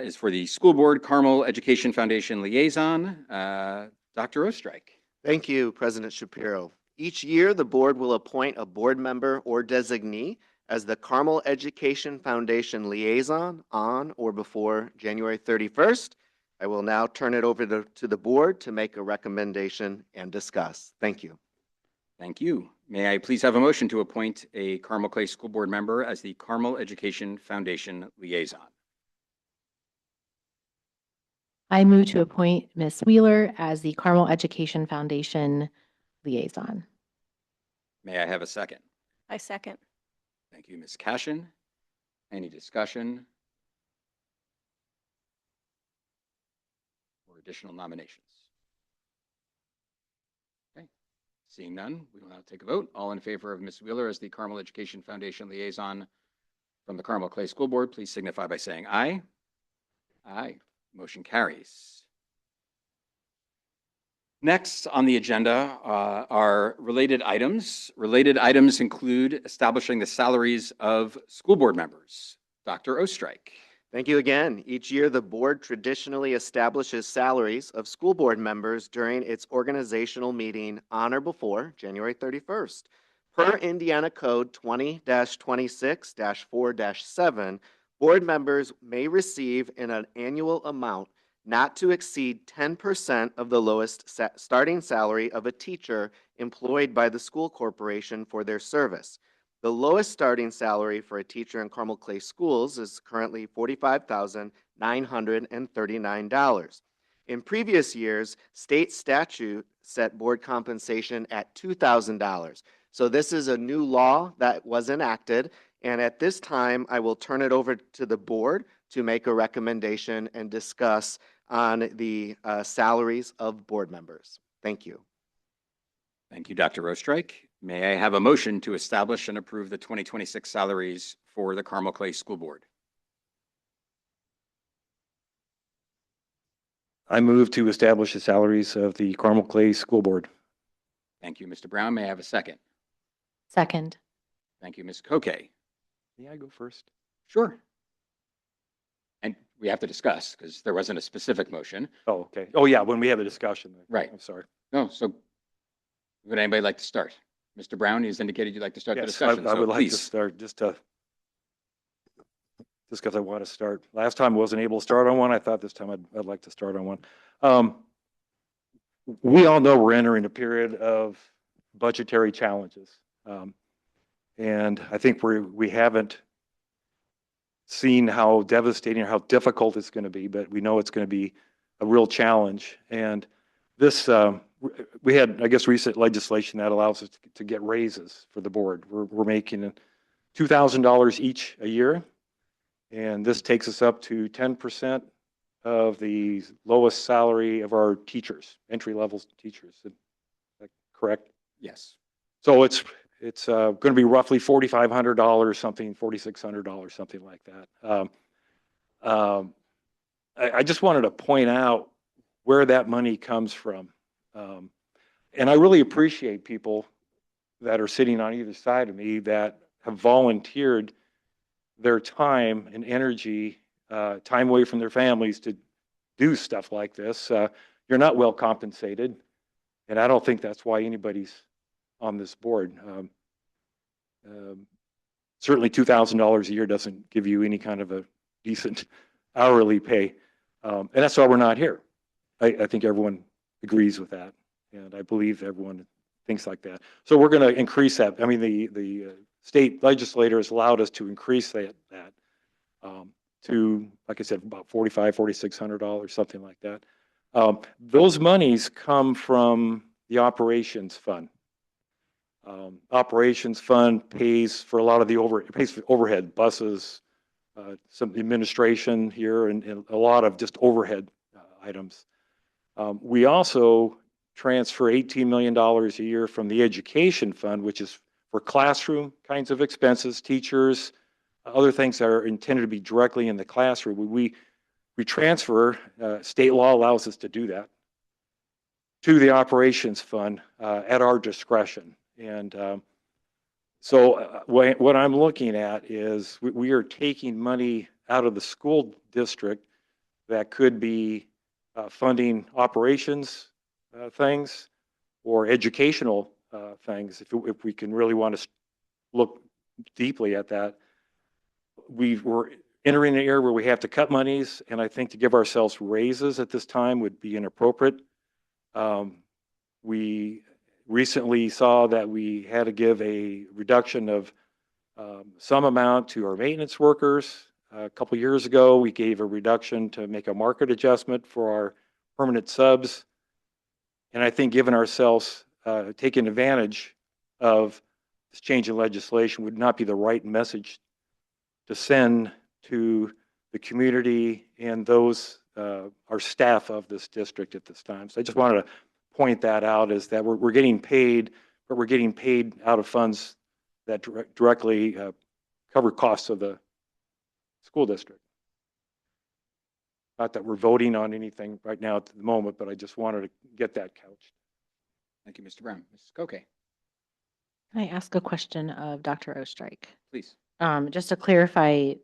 is for the School Board Carmel Education Foundation Liaison, Dr. Ostrike. Thank you, President Shapiro. Each year, the board will appoint a board member or designee as the Carmel Education Foundation Liaison on or before January 31st. I will now turn it over to the board to make a recommendation and discuss. Thank you. Thank you. May I please have a motion to appoint a Carmel Clay School Board member as the Carmel Education Foundation Liaison? I move to appoint Ms. Wheeler as the Carmel Education Foundation liaison. May I have a second? I second. Thank you, Ms. Cashin. Any discussion or additional nominations? Okay. Seeing none, we will now take a vote. All in favor of Ms. Wheeler as the Carmel Education Foundation Liaison from the Carmel Clay School Board, please signify by saying aye. Aye. Motion carries. Next on the agenda are related items. Related items include establishing the salaries of school board members. Dr. Ostrike. Thank you again. Each year, the board traditionally establishes salaries of school board members during its organizational meeting on or before January 31st. Per Indiana Code 20-26-4-7, board members may receive an annual amount not to exceed 10% of the lowest starting salary of a teacher employed by the school corporation for their service. The lowest starting salary for a teacher in Carmel Clay Schools is currently $45,939. In previous years, state statute set board compensation at $2,000. So this is a new law that was enacted, and at this time, I will turn it over to the board to make a recommendation and discuss on the salaries of board members. Thank you. Thank you, Dr. Ostrike. May I have a motion to establish and approve the 2026 salaries for the Carmel Clay School Board? I move to establish the salaries of the Carmel Clay School Board. Thank you, Mr. Brown. May I have a second? Second. Thank you, Ms. Koke. May I go first? Sure. And we have to discuss because there wasn't a specific motion. Oh, okay. Oh, yeah, when we have a discussion. Right. I'm sorry. No, so would anybody like to start? Mr. Brown, he's indicated you'd like to start the Yes, discussion. I so would like to please. start just because I want to start. Last time I wasn't able to start on one. I thought this time I'd like to start on one. We all know we're entering a period of budgetary challenges. And I think we haven't seen how devastating or how difficult it's going to be, but we know it's going to be a real challenge. And this, we had, I guess, recent legislation that allows us to get raises for the board. We're making $2,000 each a year. And this takes us up to 10% of the lowest salary of our teachers, entry-level teachers. Is that correct? Yes. So it's going to be roughly $4,500, something, $4,600, something like that. I just wanted to point out where that money comes from. And I really appreciate people that are sitting on either side of me that have volunteered their time and energy, time away from their families to do stuff like this. You're not well compensated, and I don't think that's why anybody's on this board. Certainly $2,000 a year doesn't give you any kind of a decent hourly pay. And that's why we're not here. I think everyone agrees with that. And I believe everyone thinks like that. So we're going to increase that. I mean, the state legislator has allowed us to increase that to, like I said, about $4,500, $4,600, something like that. Those monies come from the operations fund. Operations fund pays for a lot of the overhead, buses, some administration here, and a lot of just overhead items. We also transfer $18 million a year from the education fund, which is for classroom kinds of expenses, teachers, other things that are intended to be directly in the classroom. We transfer, state law allows us to do that, to the operations fund at our discretion. And so what I'm looking at is we are taking money out of the school district that could be funding operations things or educational things, if we can really want to look deeply at that. We're entering an era where we have to cut monies, and I think to give ourselves raises at this time would be inappropriate. We recently saw that we had to give a reduction of some amount to our maintenance workers. A couple years ago, we gave a reduction to make a market adjustment for our permanent subs. And I think giving ourselves, taking advantage of this change in legislation would not be the right message to send to the community and those, our staff of this district at this time. So I just wanted to point that out, is that we're getting paid, but we're getting paid out of funds that directly cover costs of the school district. Not that we're voting on anything right now at the moment, but I just wanted to get that couched. Thank you, Mr. Brown. Mrs. Koke, Can I ask a question of Dr. Ostrike? please. Just to clarify,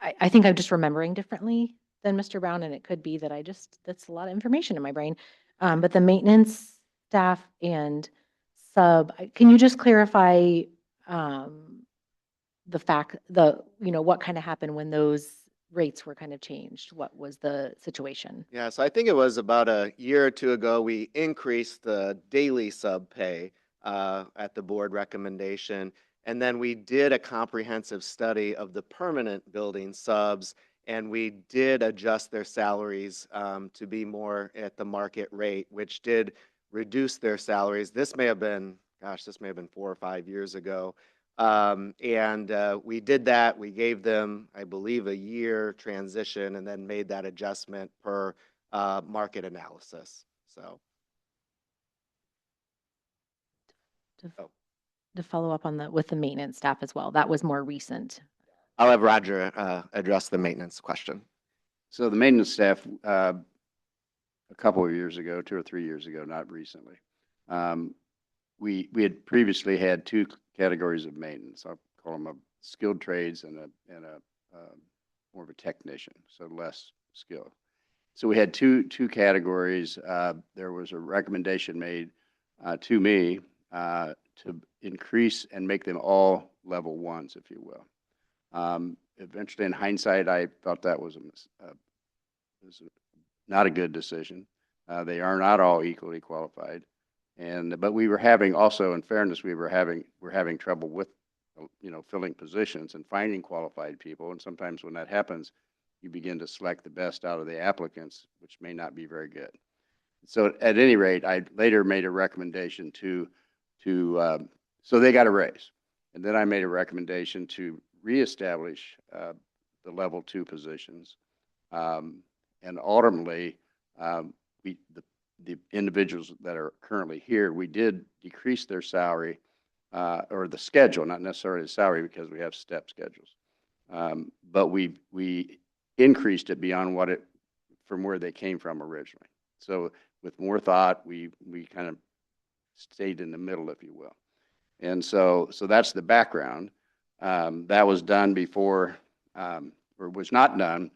I think I'm just remembering differently than Mr. Brown, and it could be that that's a lot of information in my brain. But the maintenance staff and sub, can you just clarify the fact, what kind of happened when those rates were kind of changed? What was the situation? Yeah, so I think it was about a year or two ago, we increased the daily sub pay at the board recommendation. And then we did a comprehensive study of the permanent building subs, and we did adjust their salaries to be more at the market rate, which did reduce their salaries. This may have been 4 or 5 years ago. We did that. We gave them, I believe, a year transition and then made that adjustment per market analysis. So. To follow up on with the maintenance staff as well, that was more recent. I'll have Roger address the maintenance question. So the maintenance staff, a couple of years ago, 2 or 3 years ago, not recently, we had previously had 2 categories of maintenance. I'll call them a skilled trades and a more of a technician, so less skilled. So we had two categories. There was a recommendation made to me to increase and make them all level 1s, if you will. Eventually, in hindsight, I thought that was not a good decision. They are not all equally qualified, but we were having also, in fairness, we're having trouble with filling positions and finding qualified people. And sometimes when that happens, you begin to select the best out of the applicants, which may not be very good. So at any rate, I later made a recommendation so they got a raise. And then I made a recommendation to reestablish the level 2 positions. And ultimately, the the individuals that are currently here, we did decrease their salary, or the schedule, not necessarily the salary because we have step schedules. But we increased it beyond what it, from where they came from originally. So with more thought, we kind of stayed in the middle, if you will. And so that's the background. That was done before, or was not done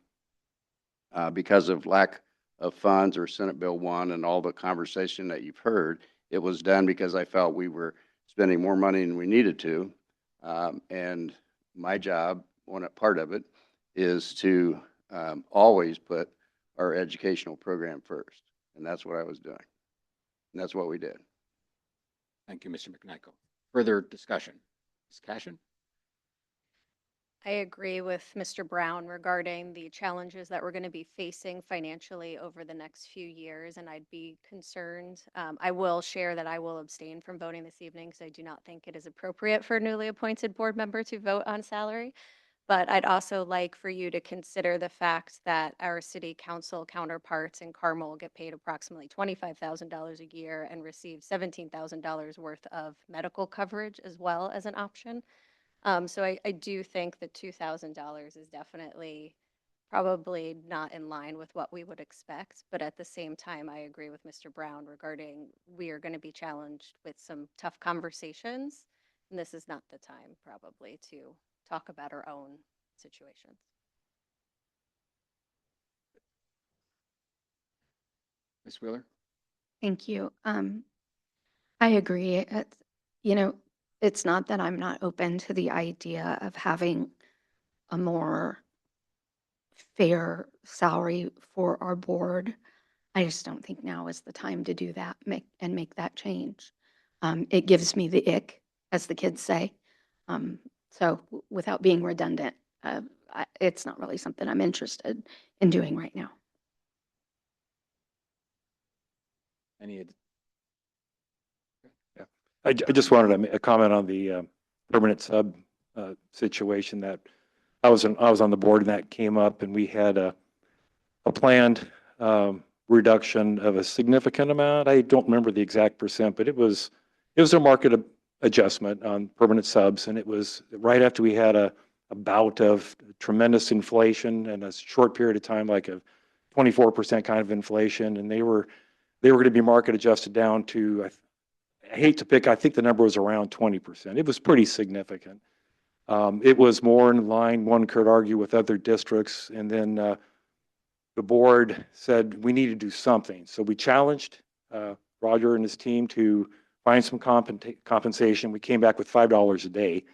because of lack of funds or Senate Bill 1 and all the conversation that you've heard. It was done because I felt we were spending more money than we needed to. And my job, one part of it, is to always put our educational program first. And that's what I was doing. And that's what we did. Thank you, Mr. McNichol. Further discussion? Ms. Cashin? I agree with Mr. Brown regarding the challenges that we're going to be facing financially over the next few years, and I'd be concerned. I will share that I will abstain from voting this evening because I do not think it is appropriate for a newly appointed board member to vote on salary. But I'd also like for you to consider the fact that our city council counterparts in Carmel get paid approximately $25,000 a year and receive $17,000 worth of medical coverage as well as an option. So I do think that $2,000 is definitely probably not in line with what we would expect. But at the same time, I agree with Mr. Brown regarding we are going to be challenged with some tough conversations. And this is not the time probably to talk about our own situations. Ms. Wheeler? Thank you. I agree. It's not that I'm not open to the idea of having a more fair salary for our board. I just don't think now is the time to do that, make that change. It gives me the ick, as the kids say. So without being redundant, it's not really something I'm interested in doing right now. Any? I just wanted to comment on the permanent sub situation that I was on the board and that came up, and we had a planned reduction of a significant amount. I don't remember the exact percent, but it was a market adjustment on permanent subs, and it was right after we had a bout of tremendous inflation in a short period of time, like a 24% kind of inflation, and they were going to be market adjusted down to, I hate to pick, I think the number was around 20%. It was pretty significant. It was more in line, one could argue, with other districts. And then the board said we need to do something. So we challenged Roger and his team to find some compensation. We came back with $5 a day.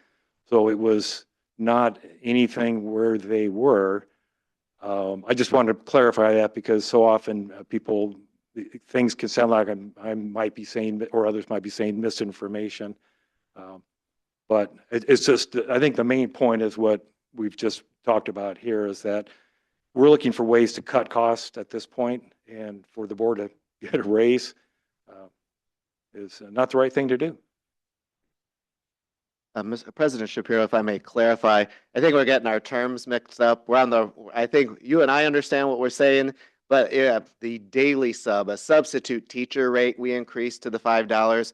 So it was not anything where they were. I just wanted to clarify that because so often things can sound like I might be saying, or others might be saying misinformation. But it's just, I think the main point is what we've just talked about here is that we're looking for ways to cut costs at this point, and for the board to get a raise is not the right thing to do. Mr. President Shapiro, if I may clarify, I think we're getting our terms mixed up. I think you and I understand what we're saying, but yeah, the daily sub, a substitute teacher rate, we increased to the $5.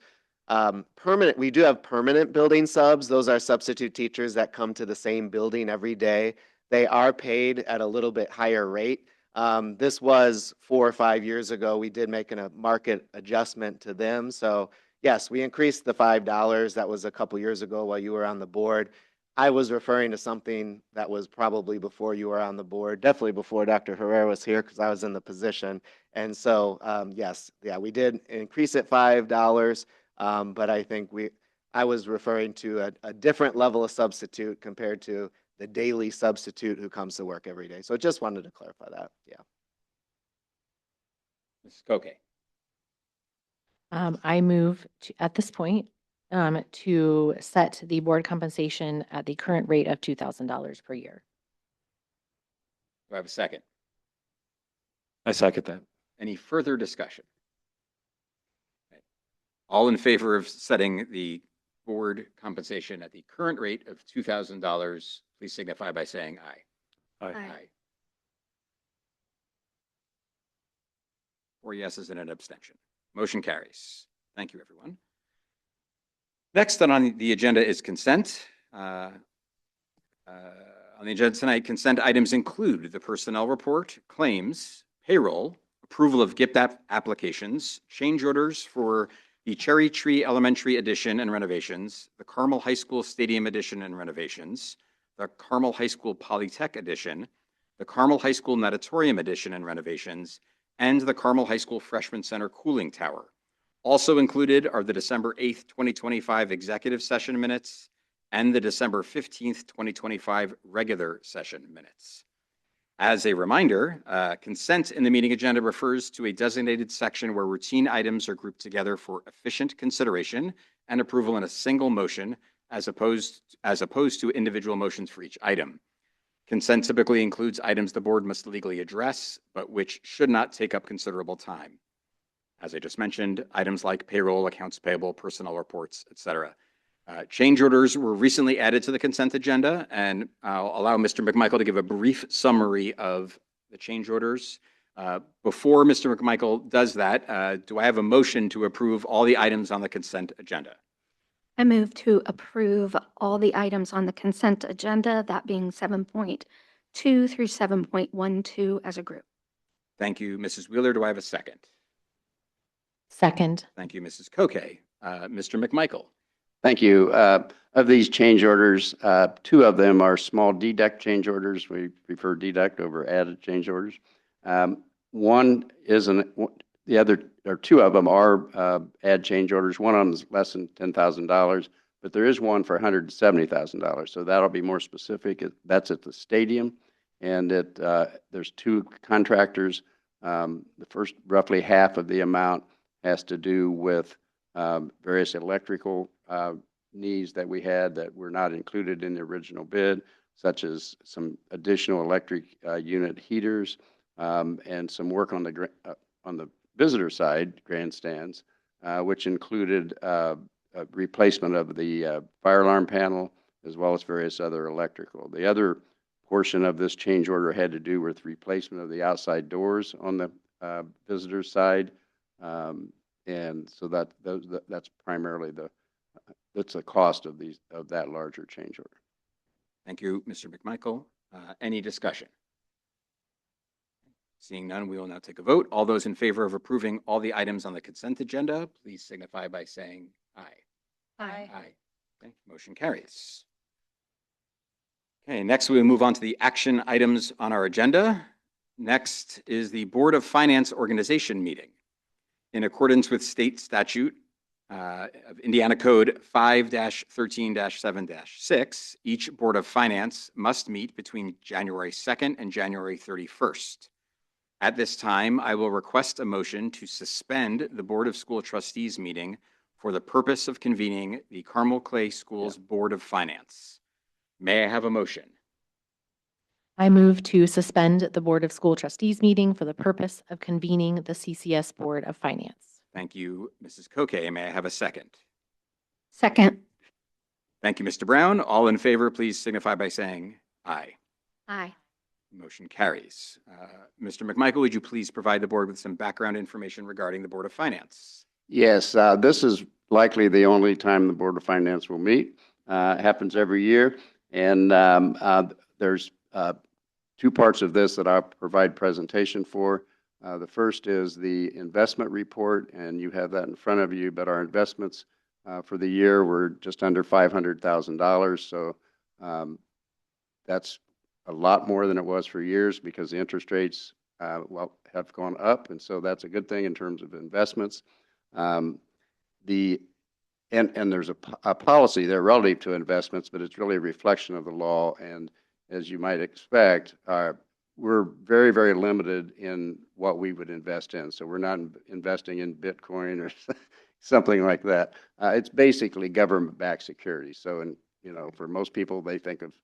Permanent, we do have permanent building subs. Those are substitute teachers that come to the same building every day. They are paid at a little bit higher rate. This was 4 or 5 years ago. We did make a market adjustment to them. So yes, we increased the $5. That was a couple years ago while you were on the board. I was referring to something that was probably before you were on the board, definitely before Dr. Herrera was here because I was in the position. And so, yes, yeah, we did increase it $5. But I think I was referring to a different level of substitute compared to the daily substitute who comes to work every day. So just wanted to clarify that. Yeah. Mrs. Koke? I move at this point to set the board compensation at the current rate of $2,000 per year. Do I have a second? I second that. Any further discussion? All in favor of setting the board compensation at the current rate of $2,000, please signify by saying aye. Aye. Aye. 4 yeses and an abstention. Motion carries. Thank you, everyone. Next on the agenda is consent. On the agenda tonight, consent items include the personnel report, claims, payroll, approval of GIFT applications, change orders for the Cherry Tree Elementary addition and renovations, the Carmel High School Stadium addition and renovations, the Carmel High School Polytech addition, the Carmel High School Natatorium addition and renovations, and the Carmel High School Freshman Center cooling tower. Also included are the December 8th, 2025 executive session minutes and the December 15th, 2025 regular session minutes. As a reminder, consent in the meeting agenda refers to a designated section where routine items are grouped together for efficient consideration and approval in a single motion, as opposed to individual motions for each item. Consent typically includes items the board must legally address, but which should not take up considerable time. As I just mentioned, items like payroll, accounts payable, personnel reports, etc. Change orders were recently added to the consent agenda, and I'll allow Mr. McMichael to give a brief summary of the change orders. Before Mr. McMichael does that, do I have a motion to approve all the items on the consent agenda? I move to approve all the items on the consent agenda, that being 7.2 through 7.12 as a group. Thank you, Mrs. Wheeler. Do I have a second? Second. Thank you, Mrs. Koke. Mr. McMichael. Thank you. Of these change orders, 2 of them are small deduct change orders. We prefer deduct over added change orders. One isn't, the other, or 2 of them are add change orders. One of them is less than $10,000, but there is one for $170,000. So that'll be more specific. That's at the stadium, and there's 2 contractors. The first, roughly half of the amount, has to do with various electrical needs that we had that were not included in the original bid, such as some additional electric unit heaters and some work on the visitor side grandstands, which included a replacement of the fire alarm panel as well as various other electrical. The other portion of this change order had to do with replacement of the outside doors on the visitor side. And so that's primarily that's the cost of that larger change order. Thank you, Mr. McMichael. Any discussion? Seeing none, we will now take a vote. All those in favor of approving all the items on the consent agenda, please signify by saying aye. Aye. Aye. Okay, motion carries. Okay, next we will move on to the action items on our agenda. Next is the Board of Finance organization meeting. In accordance with state statute of Indiana Code 5-13-7-6, each Board of Finance must meet between January 2nd and January 31st. At this time, I will request a motion to suspend the Board of School Trustees meeting for the purpose of convening the Carmel Clay Schools Board of Finance. May I have a motion? I move to suspend the Board of School Trustees meeting for the purpose of convening the CCS Board of Finance. Thank you, Mrs. Koke. May I have a second? Second. Thank you, Mr. Brown. All in favor, please signify by saying aye. Aye. Motion carries. Mr. McMichael, would you please provide the board with some background information regarding the Board of Finance? Yes, this is likely the only time the Board of Finance will meet. It happens every year, and there's 2 parts of this that I'll provide presentation for. The first is the investment report, and you have that in front of you, but our investments for the year were just under $500,000. So that's a lot more than it was for years because the interest rates have gone up, and so that's a good thing in terms of investments. And there's a policy there relative to investments, but it's really a reflection of the law. And as you might expect, we're very, very limited in what we would invest in. So we're not investing in Bitcoin or something like that. It's basically government-backed securities. So, for most people, they think of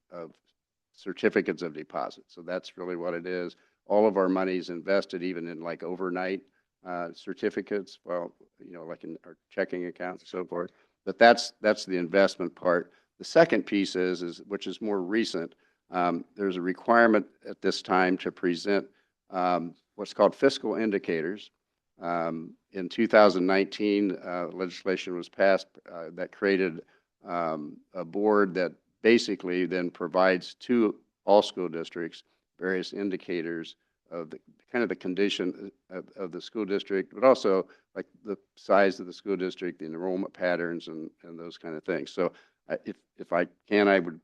certificates of deposit. So that's really what it is. All of our money is invested, even in like overnight certificates, like in our checking accounts and so forth. But that's the investment part. The second piece is which is more recent. There's a requirement at this time to present what's called fiscal indicators In 2019, legislation was passed that created a board that basically then provides to all school districts various indicators of the kind of the condition of the school district, but also like the size of the school district, the enrollment patterns, and those kind of things. So if I can, I would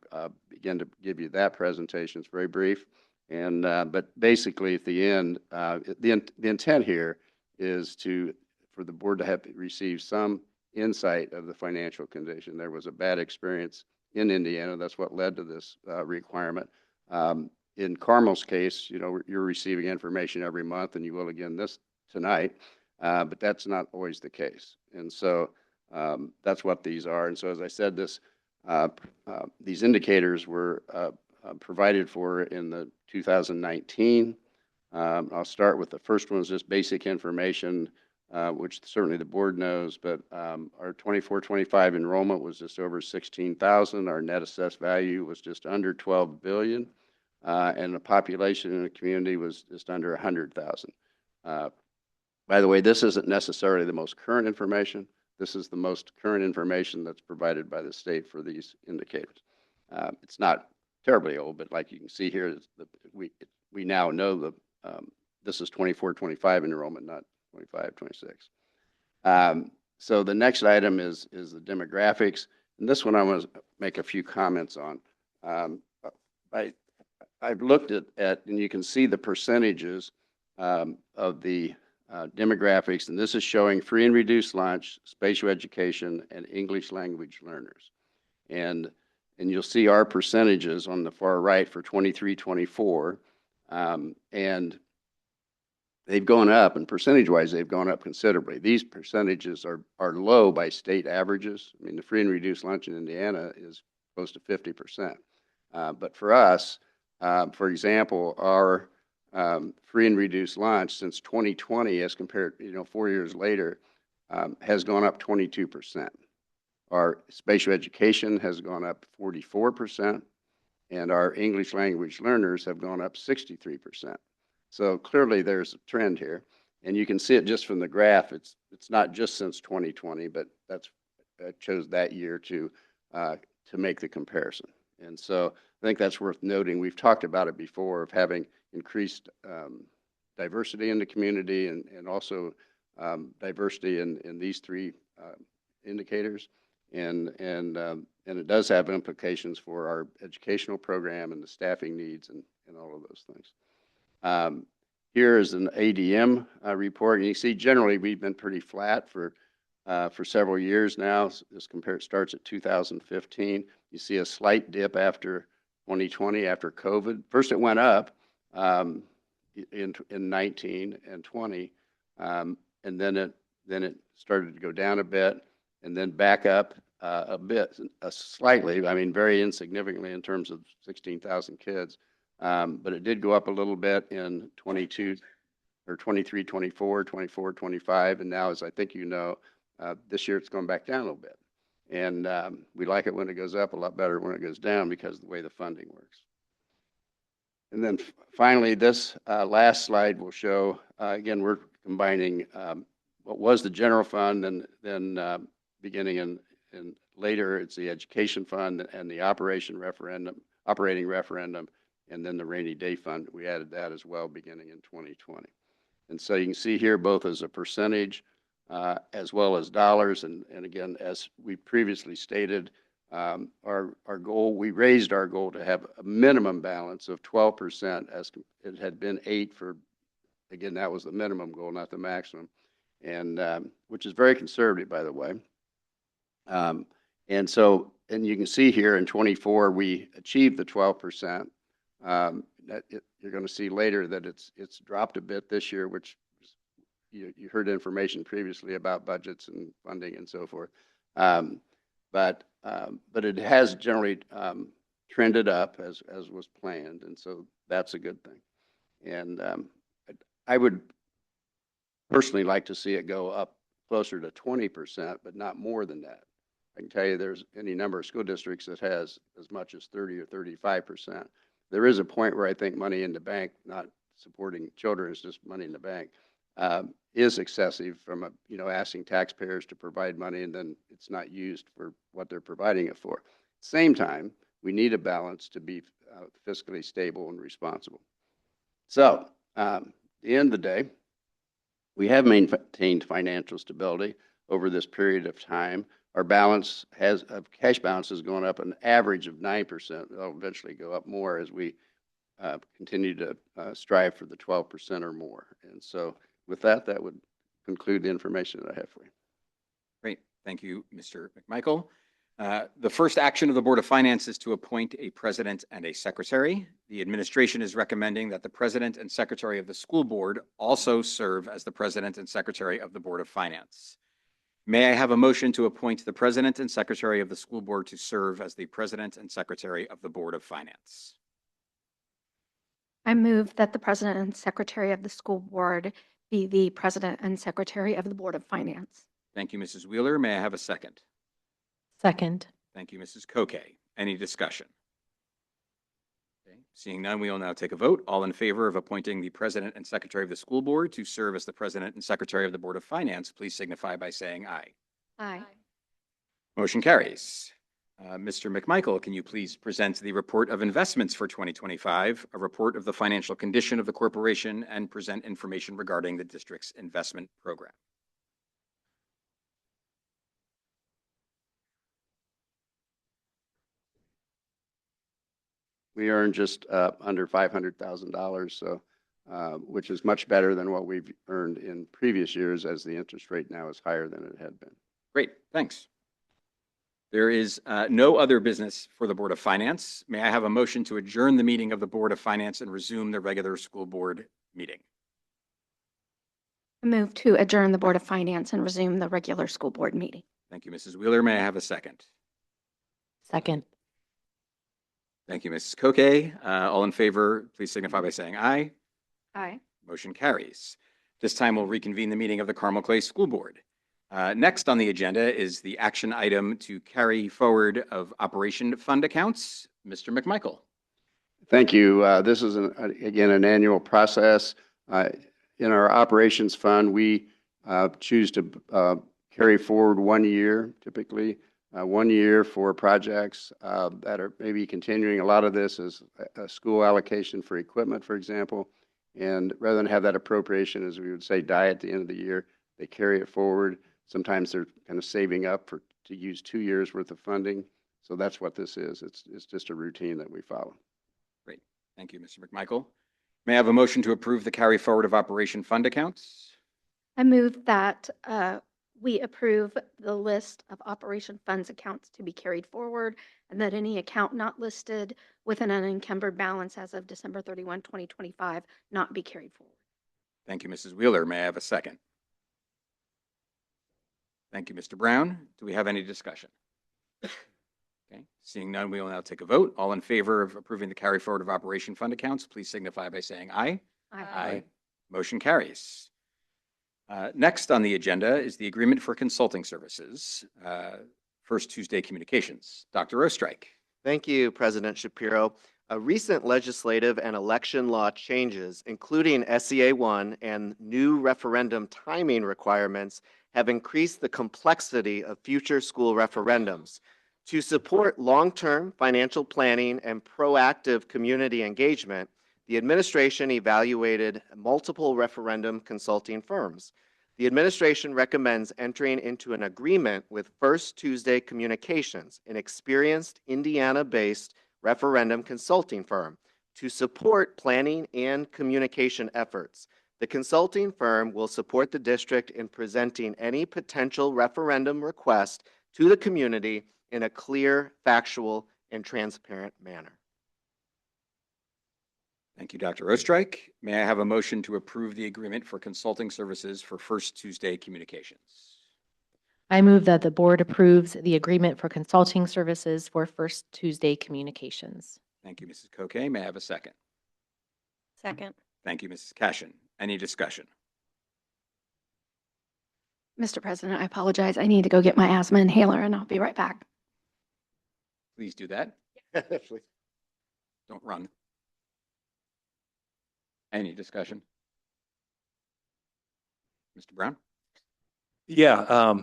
begin to give you that presentation. It's very brief. And but basically at the end, the intent here is for the board to have received some insight of the financial condition. There was a bad experience in Indiana. That's what led to this requirement. In Carmel's case, you know, you're receiving information every month, and you will again tonight, but that's not always the case. And so that's what these are. And so, as I said, these indicators were provided for in the 2019. I'll start with the first one is just basic information, which certainly the board knows, but our 24-25 enrollment was just over 16,000. Our net assessed value was just under 12 billion. And the population in the community was just under 100,000. By the way, this isn't necessarily the most current information. This is the most current information that's provided by the state for these indicators. It's not terribly old, but like you can see here, we now know this is 24-25 enrollment, not 25-26. So the next item is the demographics, and this one I want to make a few comments on. I've looked at, and you can see the percentages of the demographics, and this is showing free and reduced lunch, spatial education, and English language learners. And you'll see our percentages on the far right for 23-24, and they've gone up, and percentage-wise, they've gone up considerably. These percentages are low by state averages. I mean, the free and reduced lunch in Indiana is close to 50%. But for us, for example, our free and reduced lunch since 2020, as compared, 4 years later, has gone up 22%. Our spatial education has gone up 44%, and our English language learners have gone up 63%. So clearly there's a trend here, and you can see it just from the graph. It's not just since 2020, but I chose that year to make the comparison. And so I think that's worth noting. We've talked about it before of having increased diversity in the community and also diversity in these three indicators. And it does have implications for our educational program and the staffing needs and all of those things. Here is an ADM report, and you see generally we've been pretty flat for several years now. This starts at 2015. You see a slight dip after 2020, after COVID. First it went up in 19 and 20, and then it started to go down a bit, and then back up a bit, slightly. I mean, very insignificantly in terms of 16,000 kids, but it did go up a little bit in 22 or 23, 24, 24, 25, and now, as I think you know, this year it's going back down a little bit. And we like it when it goes up, a lot better when it goes down because of the way the funding works. And then finally, this last slide will show, again, we're combining what was the general fund, and then beginning in later, it's the education fund and the operating referendum, and then the rainy day fund. We added that as well beginning in 2020. And so you can see here both as a percentage as well as dollars. And again, as we previously stated, our goal, we raised our goal to have a minimum balance of 12%, as it had been 8% for, again, that was the minimum goal, not the maximum, and which is very conservative, by the way. And so, and you can see here in 24, we achieved the 12%. You're going to see later that it's dropped a bit this year, which you heard information previously about budgets and funding and so forth. But it has generally trended up as was planned, and so that's a good thing. And I would personally like to see it go up closer to 20%, but not more than that. I can tell you there's any number of school districts that has as much as 30 or 35%. There is a point where I think money in the bank, not supporting children, is just money in the bank, is excessive from asking taxpayers to provide money and then it's not used for what they're providing it for. Same time, we need a balance to be fiscally stable and responsible. So, at the end of the day, we have maintained financial stability over this period of time. Our cash balance has gone up an average of 9%. It'll eventually go up more as we continue to strive for the 12% or more. And so with that, that would conclude the information that I have for you. Great. Thank you, Mr. McMichael. The first action of the Board of Finance is to appoint a president and a secretary. The administration is recommending that the president and secretary of the school board also serve as the president and secretary of the Board of Finance. May I have a motion to appoint the president and secretary of the school board to serve as the president and secretary of the Board of Finance? I move that the president and secretary of the school board be the president and secretary of the Board of Finance. Thank you, Mrs. Wheeler. May I have a second? Second. Thank you, Mrs. Koke. Any discussion? Okay. Seeing none, we will now take a vote. All in favor of appointing the president and secretary of the school board to serve as the president and secretary of the Board of Finance, please signify by saying aye. Aye. Motion carries. Mr. McMichael, can you please present the report of investments for 2025, a report of the financial condition of the corporation, and present information regarding the district's investment program? We earned just under $500,000, so which is much better than what we've earned in previous years, as the interest rate now is higher than it had been. Great, thanks. There is no other business for the Board of Finance. May I have a motion to adjourn the meeting of the Board of Finance and resume the regular school board meeting? I move to adjourn the Board of Finance and resume the regular school board meeting. Thank you, Mrs. Wheeler. May I have a second? Second. Thank you, Mrs. Koke. All in favor, please signify by saying aye. Aye. Motion carries. This time we'll reconvene the meeting of the Carmel Clay School Board. Next on the agenda is the action item to carry forward of operation fund accounts. Mr. McMichael. Thank you. This is, again, an annual process. In our operations fund, we choose to carry forward 1 year, typically 1 year for projects that are maybe continuing. A lot of this is a school allocation for equipment, for example. And rather than have that appropriation, as we would say, die at the end of the year, they carry it forward. Sometimes they're kind of saving up to use 2 years worth of funding. So that's what this is. It's just a routine that we follow. Great. Thank you, Mr. McMichael. May I have a motion to approve the carry forward of operation fund accounts? I move that we approve the list of operation funds accounts to be carried forward, and that any account not listed with an unencumbered balance as of December 31, 2025 not be carried forward. Thank you, Mrs. Wheeler. May I have a second? Thank you, Mr. Brown. Do we have any discussion? Okay. Seeing none, we will now take a vote. All in favor of approving the carry forward of operation fund accounts, please signify by saying aye. Aye. Motion carries. Next on the agenda is the agreement for consulting services. First Tuesday Communications. Dr. Oestreich. Thank you, President Shapiro. Recent legislative and election law changes, including SEA 1 and new referendum timing requirements, have increased the complexity of future school referendums. To support long-term financial planning and proactive community engagement, the administration evaluated multiple referendum consulting firms. The administration recommends entering into an agreement with First Tuesday Communications, an experienced Indiana-based referendum consulting firm, to support planning and communication efforts. The consulting firm will support the district in presenting any potential referendum request to the community in a clear, factual, and transparent manner. Thank you, Dr. Oestreich. May I have a motion to approve the agreement for consulting services for First Tuesday Communications? I move that the board approves the agreement for consulting services for First Tuesday Communications. Thank you, Mrs. Koke. May I have a second? Second. Thank you, Mrs. Cashin. Any discussion? Mr. President, I apologize. I need to go get my asthma inhaler, and I'll be right back. Please do that. Don't run. Any discussion? Mr. Brown? Yeah,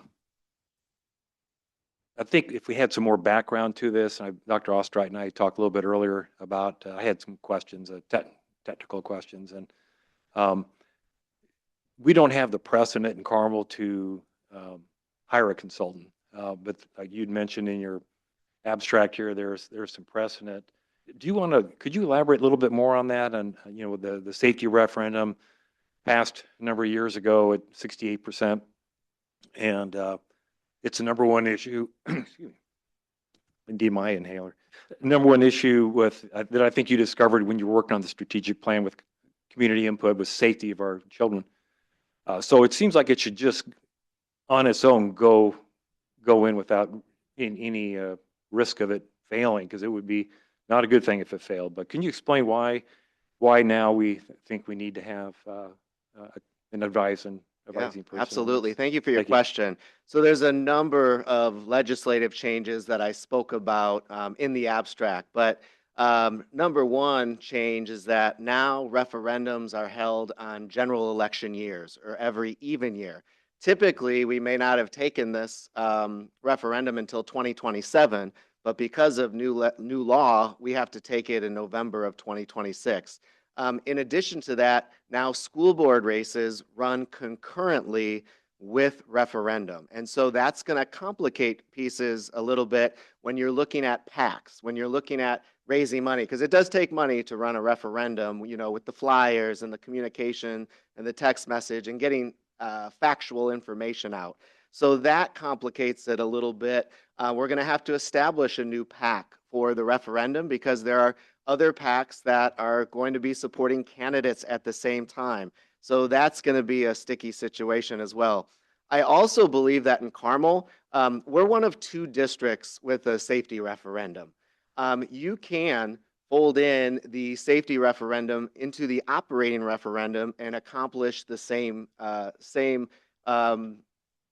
I think if we had some more background to this, Dr. Ostright and I talked a little bit earlier about, I had some questions, technical questions, and we don't have the precedent in Carmel to hire a consultant. But like you'd mentioned in your abstract here, there's some precedent. Could you elaborate a little bit more on that? And, the safety referendum passed a number of years ago at 68%. And it's the number one issue, excuse me, indeed my inhaler, number one issue that I think you discovered when you were working on the strategic plan with community input was safety of our children. So it seems like it should just on its own go in without any risk of it failing, because it would be not a good thing if it failed. But can you explain why now we think we need to have an advising person? Absolutely. Thank you for your Thank you. question. So there's a number of legislative changes that I spoke about in the abstract, but number one change is that now referendums are held on general election years or every even year. Typically, we may not have taken this referendum until 2027, but because of new law, we have to take it in November of 2026. In addition to that, now school board races run concurrently with referendum. And so that's going to complicate pieces a little bit when you're looking at PACs, when you're looking at raising money, because it does take money to run a referendum, with the flyers and the communication and the text message and getting factual information out. So that complicates it a little bit. We're going to have to establish a new PAC for the referendum because there are other PACs that are going to be supporting candidates at the same time. So that's going to be a sticky situation as well. I also believe that in Carmel, we're one of 2 districts with a safety referendum. You can fold in the safety referendum into the operating referendum and accomplish the same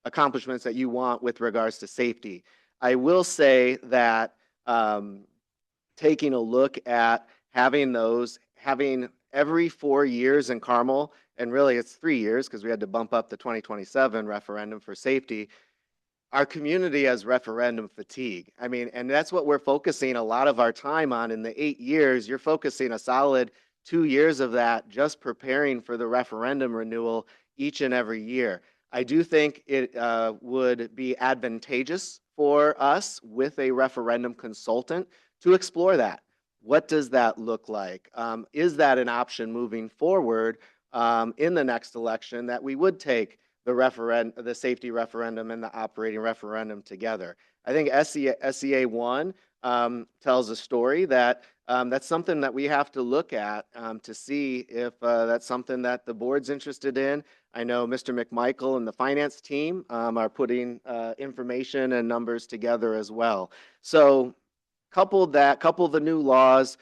accomplishments that you want with regards to safety. I will say that taking a look at having every 4 years in Carmel, and really it's 3 years because we had to bump up the 2027 referendum for safety. Our community has referendum fatigue. And that's what we're focusing a lot of our time on. In the 8 years, you're focusing a solid 2 years of that just preparing for the referendum renewal each and every year. I do think it would be advantageous for us with a referendum consultant to explore that. What does that look like? Is that an option moving forward in the next election that we would take the safety referendum and the operating referendum together? I think SEA 1 tells a story that that's something that we have to look at to see if that's something that the board's interested in. I know Mr. McMichael and the finance team are putting information and numbers together as well. So couple the new laws,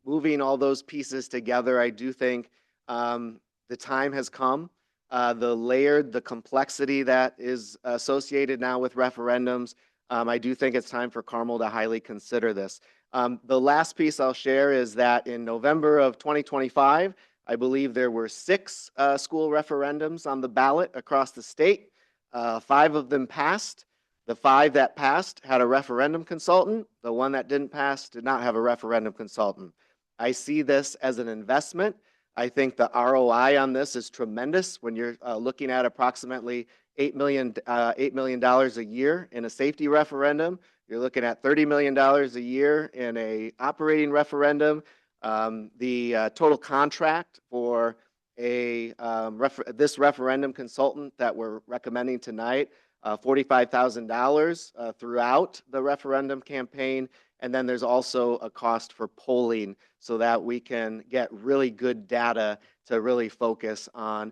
moving all those pieces together, I do think the time has come. The complexity that is associated now with referendums, I do think it's time for Carmel to highly consider this. The last piece I'll share is that in November of 2025, I believe there were 6 school referendums on the ballot across the state. 5 of them passed. The 5 that passed had a referendum consultant. The one that didn't pass did not have a referendum consultant. I see this as an investment. I think the ROI on this is tremendous when you're looking at approximately $8 million a year in a safety referendum. You're looking at $30 million a year in a operating referendum. The total contract for this referendum consultant that we're recommending tonight, $45,000 throughout the referendum campaign. And then there's also a cost for polling so that we can get really good data to really focus on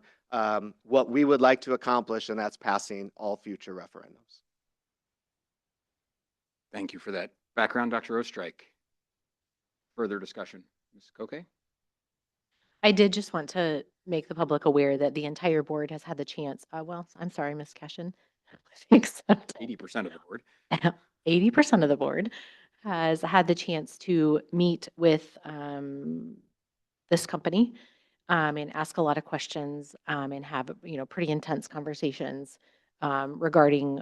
what we would like to accomplish, and that's passing all future referendums. Thank you for that background, Dr. Ostrike. Further discussion, Ms. Koke? I did just want to make the public aware that the entire board has had the chance, I'm sorry, Ms. Cashin, except 80% of the board. 80% of the board has had the chance to meet with this company and ask a lot of questions, and have, pretty intense conversations, regarding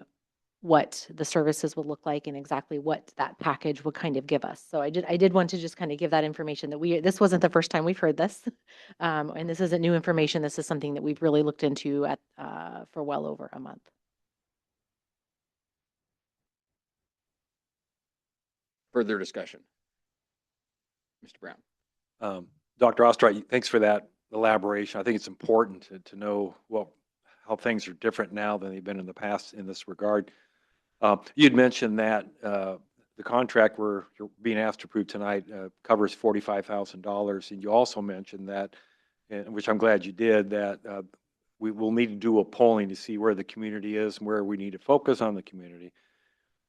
what the services would look like and exactly what that package would kind of give us. So I did want to just kind of give that information that this wasn't the first time we've heard this. And this isn't new information. This is something that we've really looked into for well over a month. Further discussion? Mr. Brown. Dr. Ostright, thanks for that elaboration. I think it's important to know how things are different now than they've been in the past in this regard. You'd mentioned that the contract you're being asked to approve tonight covers $45,000, and you also mentioned that, which I'm glad you did, that we will need to do a polling to see where the community is and where we need to focus on the community.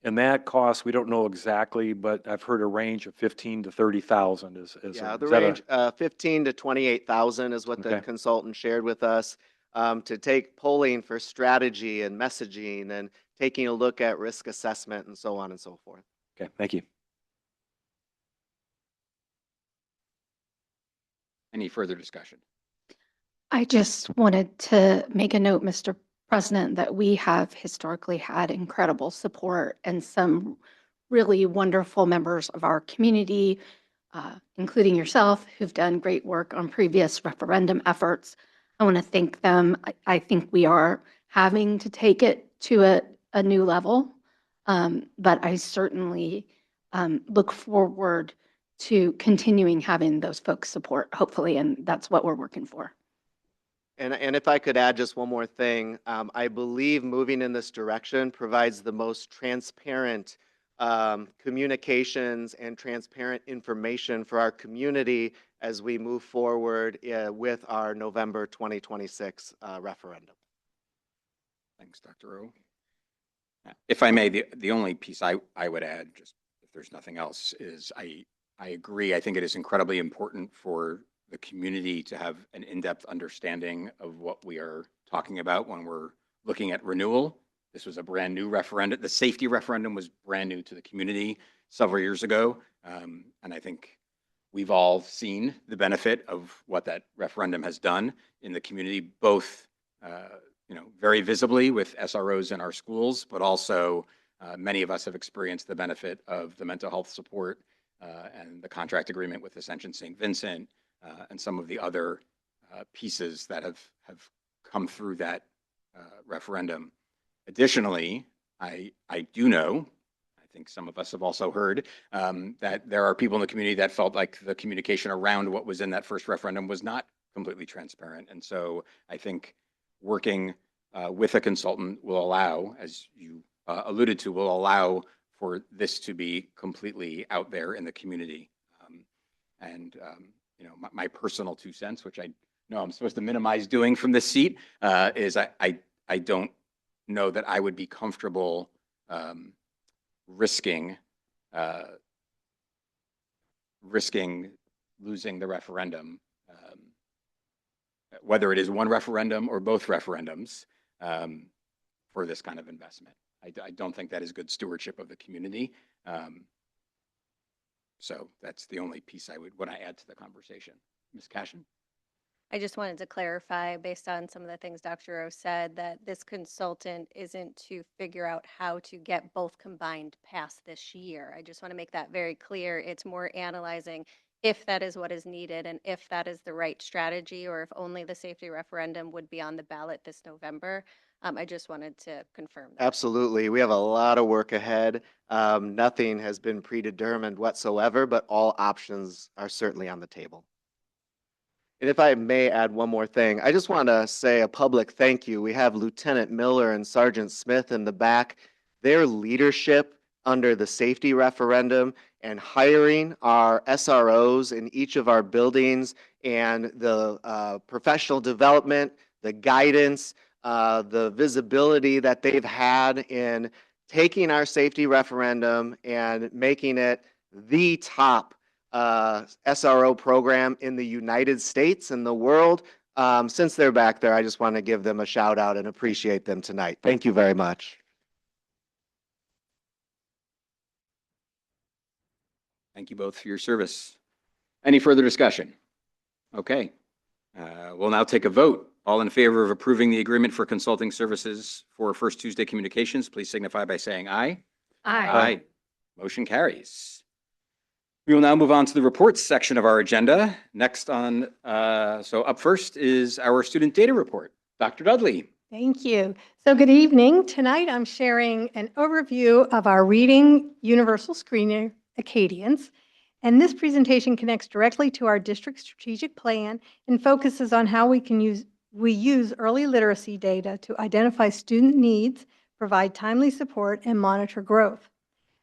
And that cost, we don't know exactly, but I've heard a range of 15 to 30,000. The range 15 to 28,000 is what the Okay. consultant shared with us, to take polling for strategy and messaging and taking a look at risk assessment and so on and so forth. Okay, thank you. Any further discussion? I just wanted to make a note, Mr. President, that we have historically had incredible support and some really wonderful members of our community, including yourself, who've done great work on previous referendum efforts. I want to thank them. I think we are having to take it to a new level, but I certainly look forward to continuing having those folks support, hopefully, and that's what we're working for. And if I could add just one more thing, I believe moving in this direction provides the most transparent communications and transparent information for our community as we move forward with our November 2026 referendum. Thanks, Dr. O. If I may, the only piece I would add, just if there's nothing else, is I agree. I think it is incredibly important for the community to have an in-depth understanding of what we are talking about when we're looking at renewal. This was a brand new referendum. The safety referendum was brand new to the community several years ago. And I think we've all seen the benefit of what that referendum has done in the community, both very visibly with SROs in our schools, but also many of us have experienced the benefit of the mental health support and the contract agreement with Ascension St. Vincent, and some of the other pieces that have come through that referendum. Additionally, I do know, I think some of us have also heard, that there are people in the community that felt like the communication around what was in that first referendum was not completely transparent. And so I think working with a consultant will allow, as you alluded to, will allow for this to be completely out there in the community. My personal 2 cents, which I know I'm supposed to minimize doing from this seat, is I don't know that I would be comfortable risking losing the referendum, whether it is one referendum or both referendums, for this kind of investment. I don't think that is good stewardship of the community. So that's the only piece I would want to add to the conversation. Ms. Cashin? I just wanted to clarify, based on some of the things Dr. O said, that this consultant isn't to figure out how to get both combined past this year. I just want to make that very clear. It's more analyzing if that is what is needed and if that is the right strategy, or if only the safety referendum would be on the ballot this November. I just wanted to confirm that. Absolutely. We have a lot of work ahead. Nothing has been predetermined whatsoever, but all options are certainly on the table. And if I may add one more thing, I just want to say a public thank you. We have Lieutenant Miller and Sergeant Smith in the back. Their leadership under the safety referendum and hiring our SROs in each of our buildings and the professional development, the guidance, the visibility that they've had in taking our safety referendum and making it the top SRO program in the United States and the world. Since they're back there, I just want to give them a shout out and appreciate them tonight. Thank you very much. Thank you both for your service. Any further discussion? Okay. We'll now take a vote. All in favor of approving the agreement for consulting services for First Tuesday Communications, please signify by saying aye. Aye. Motion carries. We will now move on to the reports section of our agenda. Next on, so up first is our student data report. Dr. Dudley. Thank you. So good evening. Tonight I'm sharing an overview of our Reading Universal Screener, Acadians. And this presentation connects directly to our district strategic plan and focuses on how we use early literacy data to identify student needs, provide timely support, and monitor growth.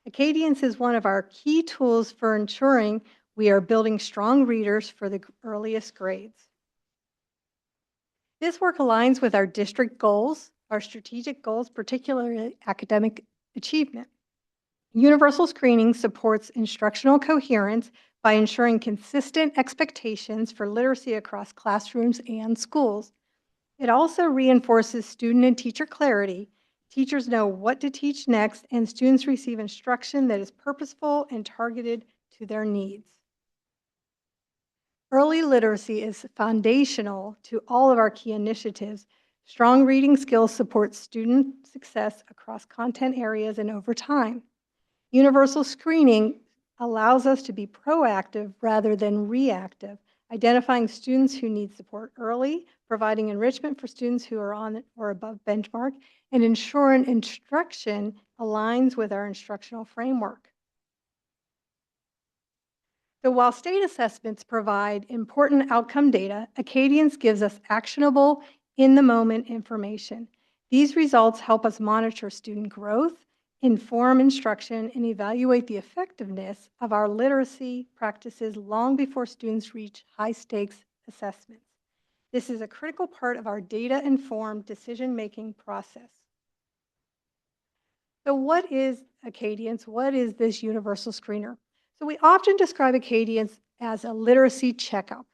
Acadians is one of our key tools for ensuring we are building strong readers for the earliest grades. This work aligns with our district goals, our strategic goals, particularly academic achievement. Universal screening supports instructional coherence by ensuring consistent expectations for literacy across classrooms and schools. It also reinforces student and teacher clarity. Teachers know what to teach next, and students receive instruction that is purposeful and targeted to their needs. Early literacy is foundational to all of our key initiatives. Strong reading skills support student success across content areas and over time. Universal screening allows us to be proactive rather than reactive, identifying students who need support early, providing enrichment for students who are on or above benchmark, and ensuring instruction aligns with our instructional framework. So while state assessments provide important outcome data, Acadians gives us actionable, in-the-moment information. These results help us monitor student growth, inform instruction, and evaluate the effectiveness of our literacy practices long before students reach high-stakes assessments. This is a critical part of our data-informed decision-making process. So what is Acadians? What is this universal screener? So we often describe Acadians as a literacy checkup.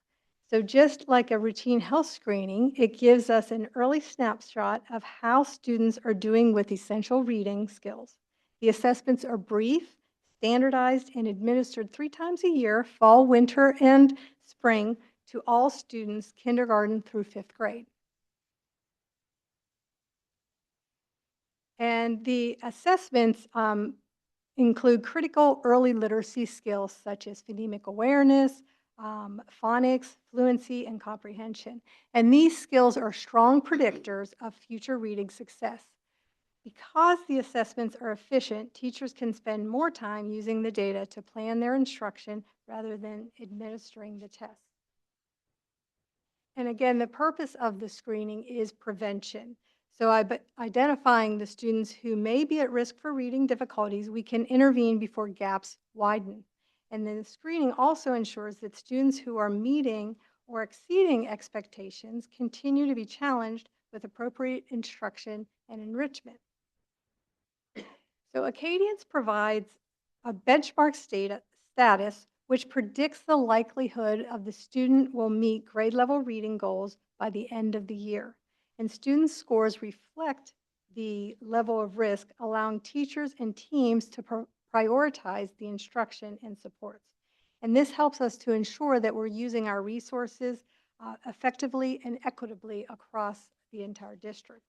So just like a routine health screening, it gives us an early snapshot of how students are doing with essential reading skills. The assessments are brief, standardized, and administered 3 times a year, fall, winter, and spring, to all students, kindergarten through 5th grade. And the assessments include critical early literacy skills such as phonemic awareness, phonics, fluency, and comprehension. And these skills are strong predictors of future reading success. Because the assessments are efficient, teachers can spend more time using the data to plan their instruction rather than administering the test. And again, the purpose of the screening is prevention. So identifying the students who may be at risk for reading difficulties, we can intervene before gaps widen. And then the screening also ensures that students who are meeting or exceeding expectations continue to be challenged with appropriate instruction and enrichment. So Acadians provides a benchmark status which predicts the likelihood of the student will meet grade level reading goals by the end of the year. And student scores reflect the level of risk, allowing teachers and teams to prioritize the instruction and supports. And this helps us to ensure that we're using our resources effectively and equitably across the entire district.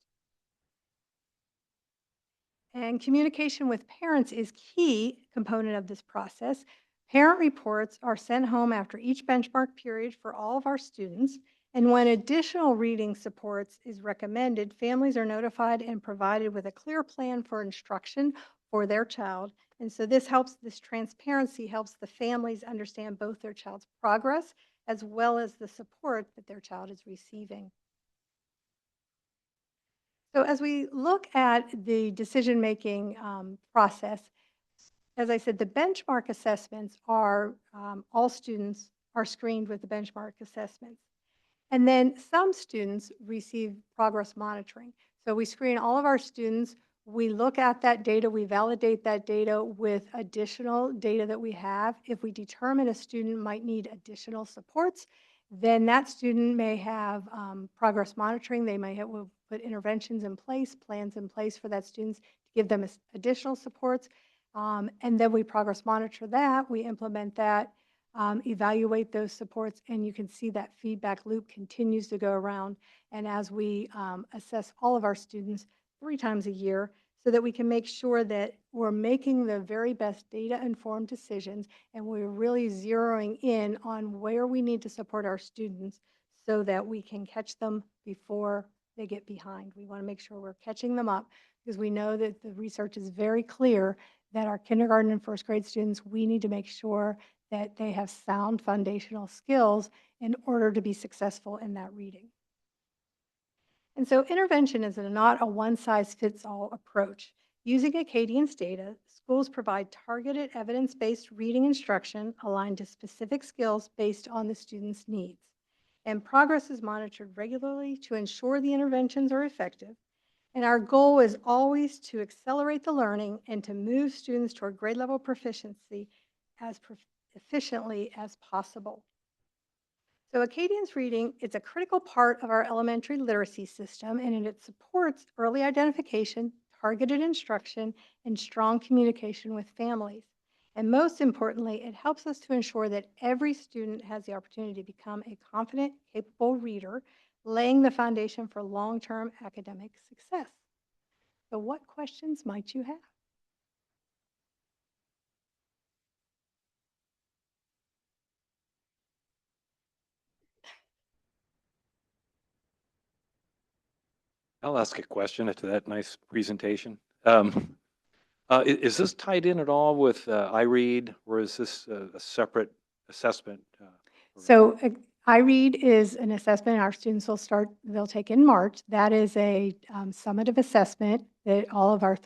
And communication with parents is key component of this process. Parent reports are sent home after each benchmark period for all of our students. And when additional reading supports is recommended, families are notified and provided with a clear plan for instruction for their child. And so this transparency helps the families understand both their child's progress as well as the support that their child is receiving. So as we look at the decision-making process, as I said, the benchmark assessments are, all students are screened with the benchmark assessments. And then some students receive progress monitoring. So we screen all of our students, we look at that data, we validate that data with additional data that we have. If we determine a student might need additional supports, then that student may have progress monitoring. They may we'll put interventions in place, plans in place for that student to give them additional supports. And then we progress monitor that, we implement that. evaluate those supports, and you can see that feedback loop continues to go around. And as we assess all of our students 3 times a year, so that we can make sure that we're making the very best data-informed decisions, and we're really zeroing in on where we need to support our students so that we can catch them before they get behind. We want to make sure we're catching them up, because we know that the research is very clear that our kindergarten and first grade students, we need to make sure that they have sound foundational skills in order to be successful in that reading. And so intervention is not a one-size-fits-all approach. Using Acadian's data, schools provide targeted evidence-based reading instruction aligned to specific skills based on the student's needs. And progress is monitored regularly to ensure the interventions are effective. And our goal is always to accelerate the learning and to move students toward grade level proficiency as efficiently as possible. So Acadian's reading is a critical part of our elementary literacy system, and it supports early identification, targeted instruction, and strong communication with families. And most importantly, it helps us to ensure that every student has the opportunity to become a confident, capable reader, laying the foundation for long-term academic success. So what questions might you have? I'll ask a question after that nice presentation. Is this tied in at all with iRead, or is this a separate assessment? So iRead is an assessment our students they'll take in March. That is a summative assessment that all of our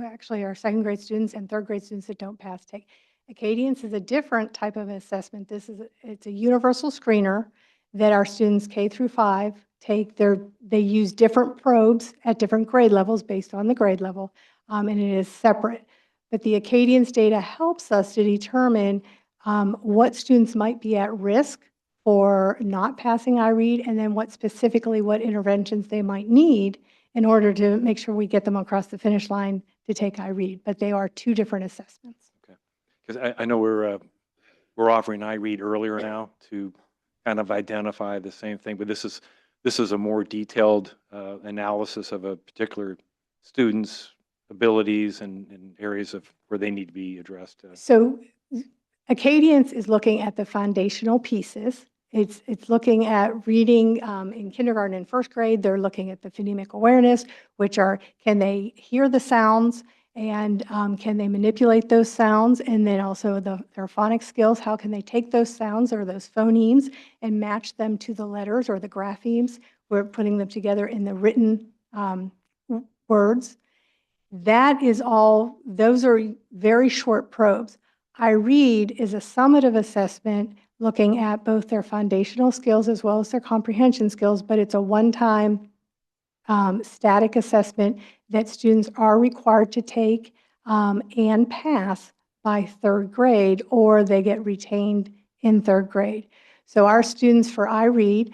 actually our second grade students and third grade students that don't pass take. Acadian's is a different type of assessment. It's a universal screener that our students K through 5 take. They use different probes at different grade levels based on the grade level, and it is separate. But the Acadian's data helps us to determine what students might be at risk for not passing iRead, and then what interventions they might need in order to make sure we get them across the finish line to take iRead. But they are 2 different assessments. Okay, because I know we're offering iRead earlier now to kind of identify the same thing, but this is a more detailed analysis of a particular student's abilities and areas of where they need to be addressed. So Acadian's is looking at the foundational pieces. It's looking at reading in kindergarten and first grade. They're looking at the phonemic awareness, which are, can they hear the sounds, and can they manipulate those sounds? And then also their phonics skills, how can they take those sounds or those phonemes and match them to the letters or the graphemes? We're putting them together in the written words. That is all, those are very short probes. iRead is a summative assessment looking at both their foundational skills as well as their comprehension skills, but it's a one-time static assessment that students are required to take and pass by third grade, or they get retained in third grade. So our students for iRead,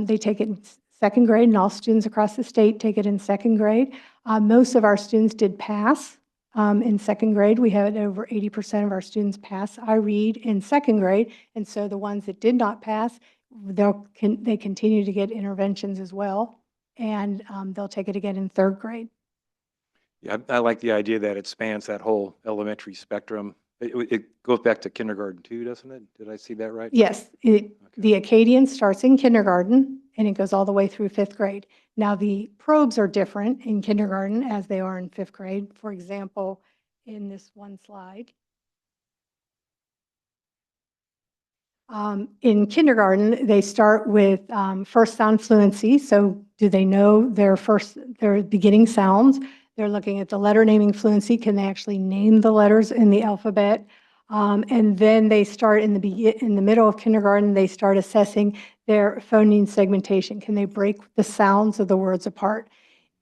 they take it in second grade, and all students across the state take it in second grade. Most of our students did pass in second grade. We had over 80% of our students pass iRead in second grade, and so the ones that did not pass, they continue to get interventions as well, and they'll take it again in third grade. Yeah, I like the idea that it spans that whole elementary spectrum. It goes back to kindergarten too, doesn't it? Did I see that right? Yes, the Acadian starts in kindergarten, and it goes all the way through fifth grade. Now, the probes are different in kindergarten as they are in fifth grade. For example, in this one slide, in kindergarten, they start with first sound fluency. So do they know their beginning sounds? They're looking at the letter naming fluency. Can they actually name the letters in the alphabet? And then they start in the middle of kindergarten, they start assessing their phoneme segmentation. Can they break the sounds of the words apart?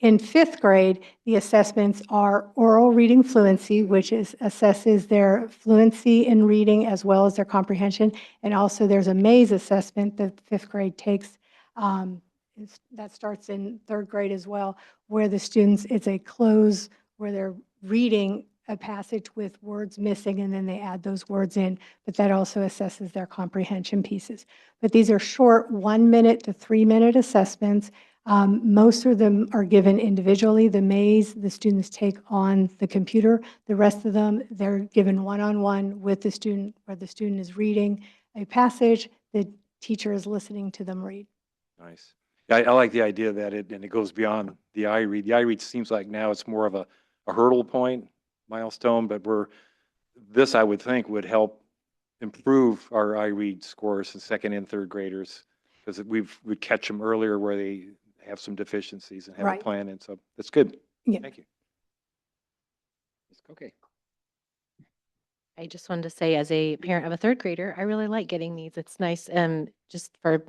In fifth grade, the assessments are oral reading fluency, which assesses their fluency in reading as well as their comprehension. And also there's a maze assessment that fifth grade takes that starts in third grade as well, where the students, it's a close where they're reading a passage with words missing, and then they add those words in, but that also assesses their comprehension pieces. But these are short 1 minute to 3 minute assessments. Most of them are given individually. The maze the students take on the computer. The rest of them, they're given one-on-one with the student, where the student is reading a passage, the teacher is listening to them read. Nice. Yeah, I like the idea that it goes beyond the iRead. The iRead seems like now it's more of a hurdle point, milestone, but this I would think would help improve our iRead scores in second and third graders, because we'd catch them earlier where they have some deficiencies and have a Right. plan, and so that's good. Yeah. Thank you. Ms. Koke. I just wanted to say, as a parent of a third grader, I really like getting these. It's nice, just for,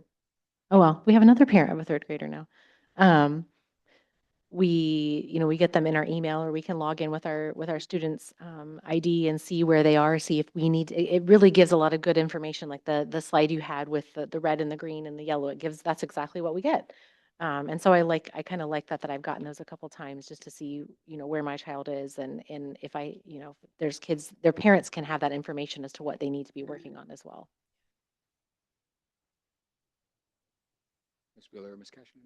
oh, well, we have another parent of a third grader now. We get them in our email, or we can log in with our students' ID and see where they are, see if we need, it really gives a lot of good information, like the slide you had with the red and the green and the yellow. That's exactly what we get. And so I kind of like that I've gotten those a couple times, just to see, where my child is, and if there's kids, their parents can have that information as to what they need to be working on as well. Ms. Wheeler or Ms. Cashin?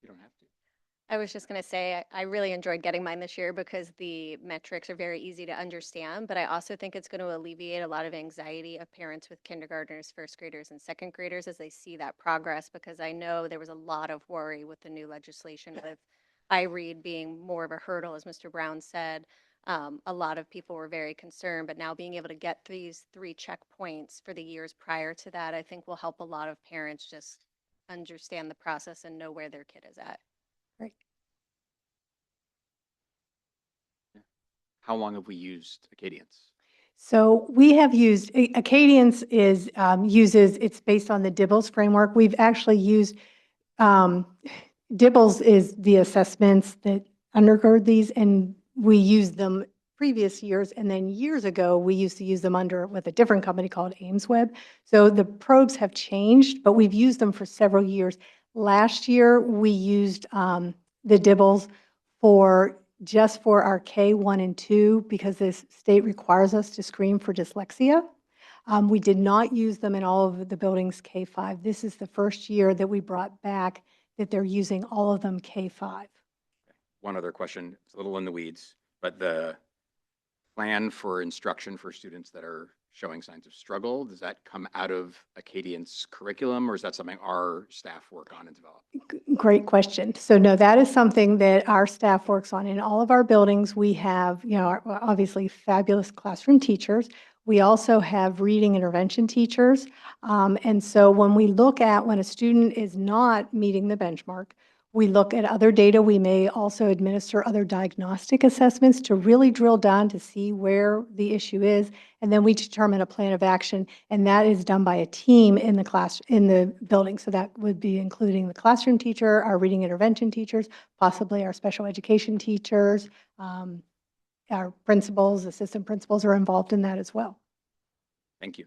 You don't have to. I was just going to say, I really enjoyed getting mine this year because the metrics are very easy to understand, but I also think it's going to alleviate a lot of anxiety of parents with kindergartners, first graders, and second graders as they see that progress, because I know there was a lot of worry with the new legislation with iRead being more of a hurdle, as Mr. Brown said. A lot of people were very concerned, but now being able to get these 3 checkpoints for the years prior to that, I think will help a lot of parents just understand the process and know where their kid is at. Right. How long have we used Acadians? So we have used, Acadians uses, it's based on the Dibbles framework. We've actually used, Dibbles is the assessments that undergird these, and we used them previous years, and then years ago, we used to use them with a different company called AimsWeb. So the probes have changed, but we've used them for several years. Last year, we used the Dibbles just for our K1 and 2, because the state requires us to screen for dyslexia. We did not use them in all of the buildings K5. This is the first year that we brought back that they're using all of them K5. One other question, it's a little in the weeds, but the plan for instruction for students that are showing signs of struggle, does that come out of Acadian's curriculum, or is that something our staff work on and develop? Great question. So no, that is something that our staff works on. In all of our buildings, we have, obviously fabulous classroom teachers. We also have reading intervention teachers. And so when we look at when a student is not meeting the benchmark, we look at other data. We may also administer other diagnostic assessments to really drill down to see where the issue is. And then we determine a plan of action, and that is done by a team in the building. So that would be including the classroom teacher, our reading intervention teachers, possibly our special education teachers, our principals, assistant principals are involved in that as well. Thank you.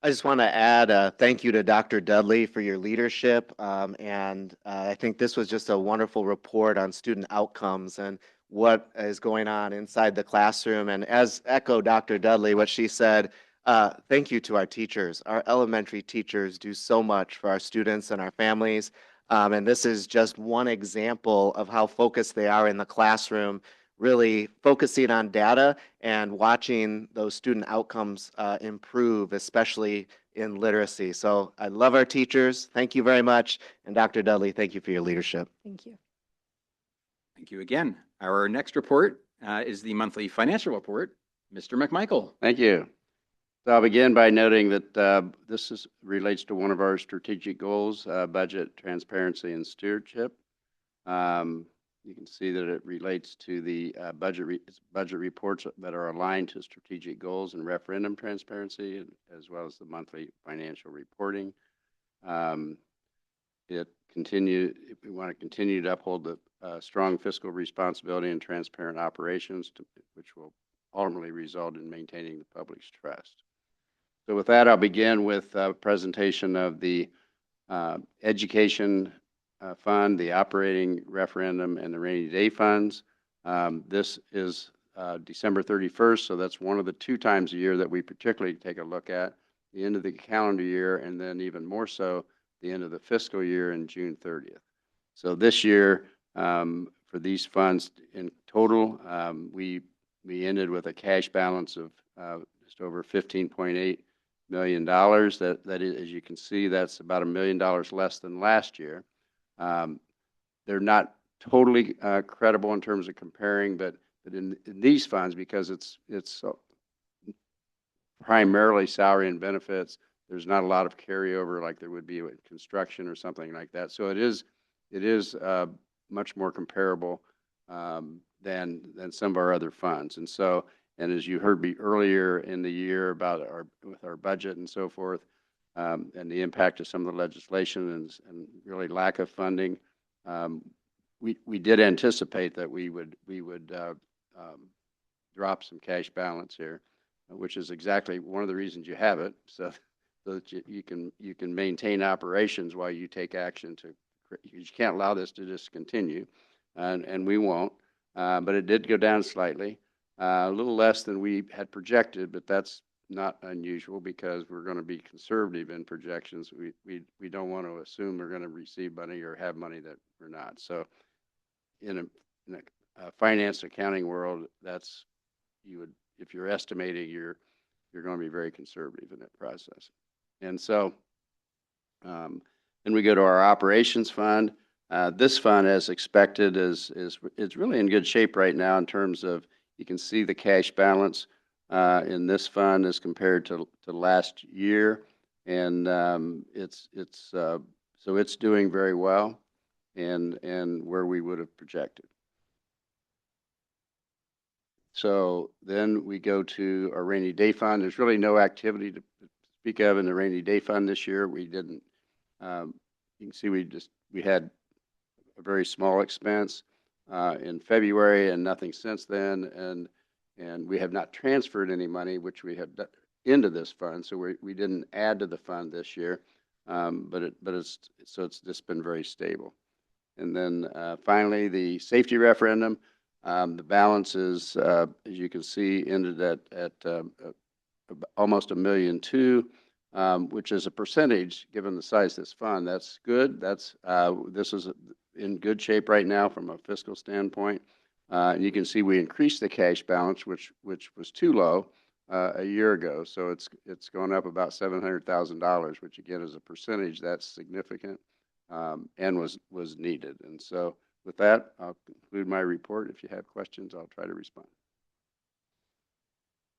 I just want to add a thank you to Dr. Dudley for your leadership. I think this was just a wonderful report on student outcomes and what is going on inside the classroom. And as echo Dr. Dudley, what she said, thank you to our teachers. Our elementary teachers do so much for our students and our families. And this is just one example of how focused they are in the classroom, really focusing on data and watching those student outcomes improve, especially in literacy. So I love our teachers. Thank you very much. And Dr. Dudley, thank you for your leadership. Thank you. Thank you again. Our next report is the monthly financial report. Mr. McMichael. Thank you. So I'll begin by noting that relates to one of our strategic goals, budget transparency and stewardship. You can see that it relates to the budget reports that are aligned to strategic goals and referendum transparency, as well as the monthly financial reporting. We want to continue to uphold the strong fiscal responsibility and transparent operations, which will ultimately result in maintaining the public's trust. So with that, I'll begin with a presentation of the education fund, the operating referendum, and the rainy day funds. This is December 31st, so that's one of the 2 times a year that we particularly take a look at, the end of the calendar year, and then even more so, the end of the fiscal year in June 30th. So this year, for these funds in total, we ended with a cash balance of just over $15.8 million. That is, as you can see, that's about $1 million less than last year. They're not totally credible in terms of comparing, but in these funds, because it's primarily salary and benefits, there's not a lot of carryover like there would be with construction or something like that. So it is much more comparable than some of our other funds. And so, and as you heard me earlier in the year about with our budget and so forth, and the impact of some of the legislation and really lack of funding, we did anticipate that we would drop some cash balance here, which is exactly one of the reasons you have it, so that you can maintain operations while you take action to. You can't allow this to just continue, and we won't. But it did go down slightly, a little less than we had projected, but that's not unusual because we're going to be conservative in projections. We don't want to assume we're going to receive money or have money that we're not. So in a finance accounting world, that's if you're estimating, you're going to be very conservative in that process. And so then we go to our operations fund. This fund, as expected, is really in good shape right now in terms of, you can see the cash balance in this fund as compared to last year, and so it's doing very well and where we would have projected. So then we go to our rainy day fund. There's really no activity to speak of in the rainy day fund this year. We didn't. You can see we had a very small expense in February and nothing since then, and we have not transferred any money, which we have into this fund, so we didn't add to the fund this year, but it's just been very stable. And then finally, the safety referendum. The balance is, as you can see, ended at almost $1.2 million, which is a percentage, given the size of this fund. That's good. This is in good shape right now from a fiscal standpoint. And you can see we increased the cash balance, which was too low a year ago. So it's gone up about $700,000, which again is a percentage that's significant and was needed. And so with that, I'll conclude my report. If you have questions, I'll try to respond.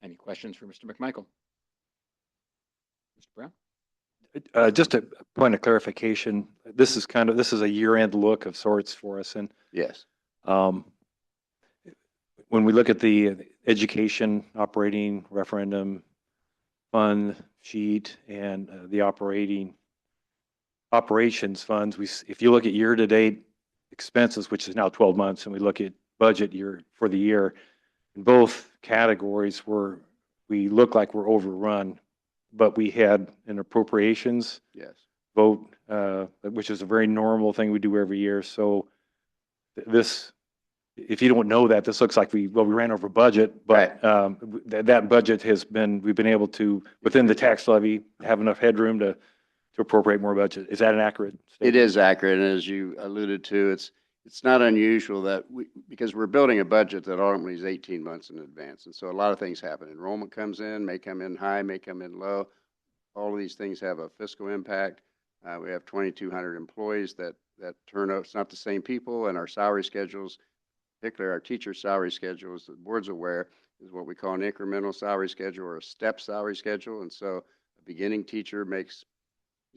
Any questions for Mr. McMichael? Mr. Brown? Just a point of clarification. This is a year-end look of sorts for us. And yes, when we look at the education operating referendum fund sheet and the operations funds, if you look at year-to-date expenses, which is now 12 months, and we look at budget year for the year, in both categories we look like we're overrun, but we had an appropriations vote, which is a very normal thing we do every year. So this, if you don't know that, this looks like we ran over budget, but that budget we've been able to, within the tax levy, have enough headroom to appropriate more budget. Is that an accurate statement? It is accurate, and as you alluded to, it's not unusual that because we're building a budget that ultimately is 18 months in advance, and so a lot of things happen. Enrollment comes in, may come in high, may come in low. All of these things have a fiscal impact. We have 2,200 employees that turn out. It's not the same people, and our salary schedules, particularly our teacher salary schedules, the board's aware, is what we call an incremental salary schedule or a step salary schedule, and so a beginning teacher makes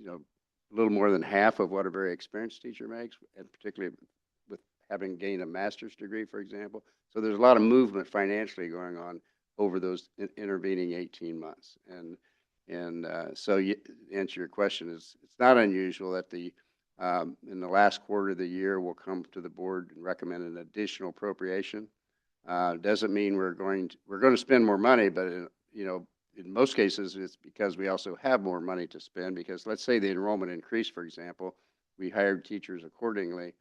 a little more than half of what a very experienced teacher makes, and particularly with having gained a master's degree, for example. So there's a lot of movement financially going on over those intervening 18 months. And so to answer your question, it's not unusual that in the last quarter of the year, we'll come to the board and recommend an additional appropriation. Doesn't mean we're going to spend more money, but in most cases, it's because we also have more money to spend, because let's say the enrollment increased, for example, we hired teachers accordingly,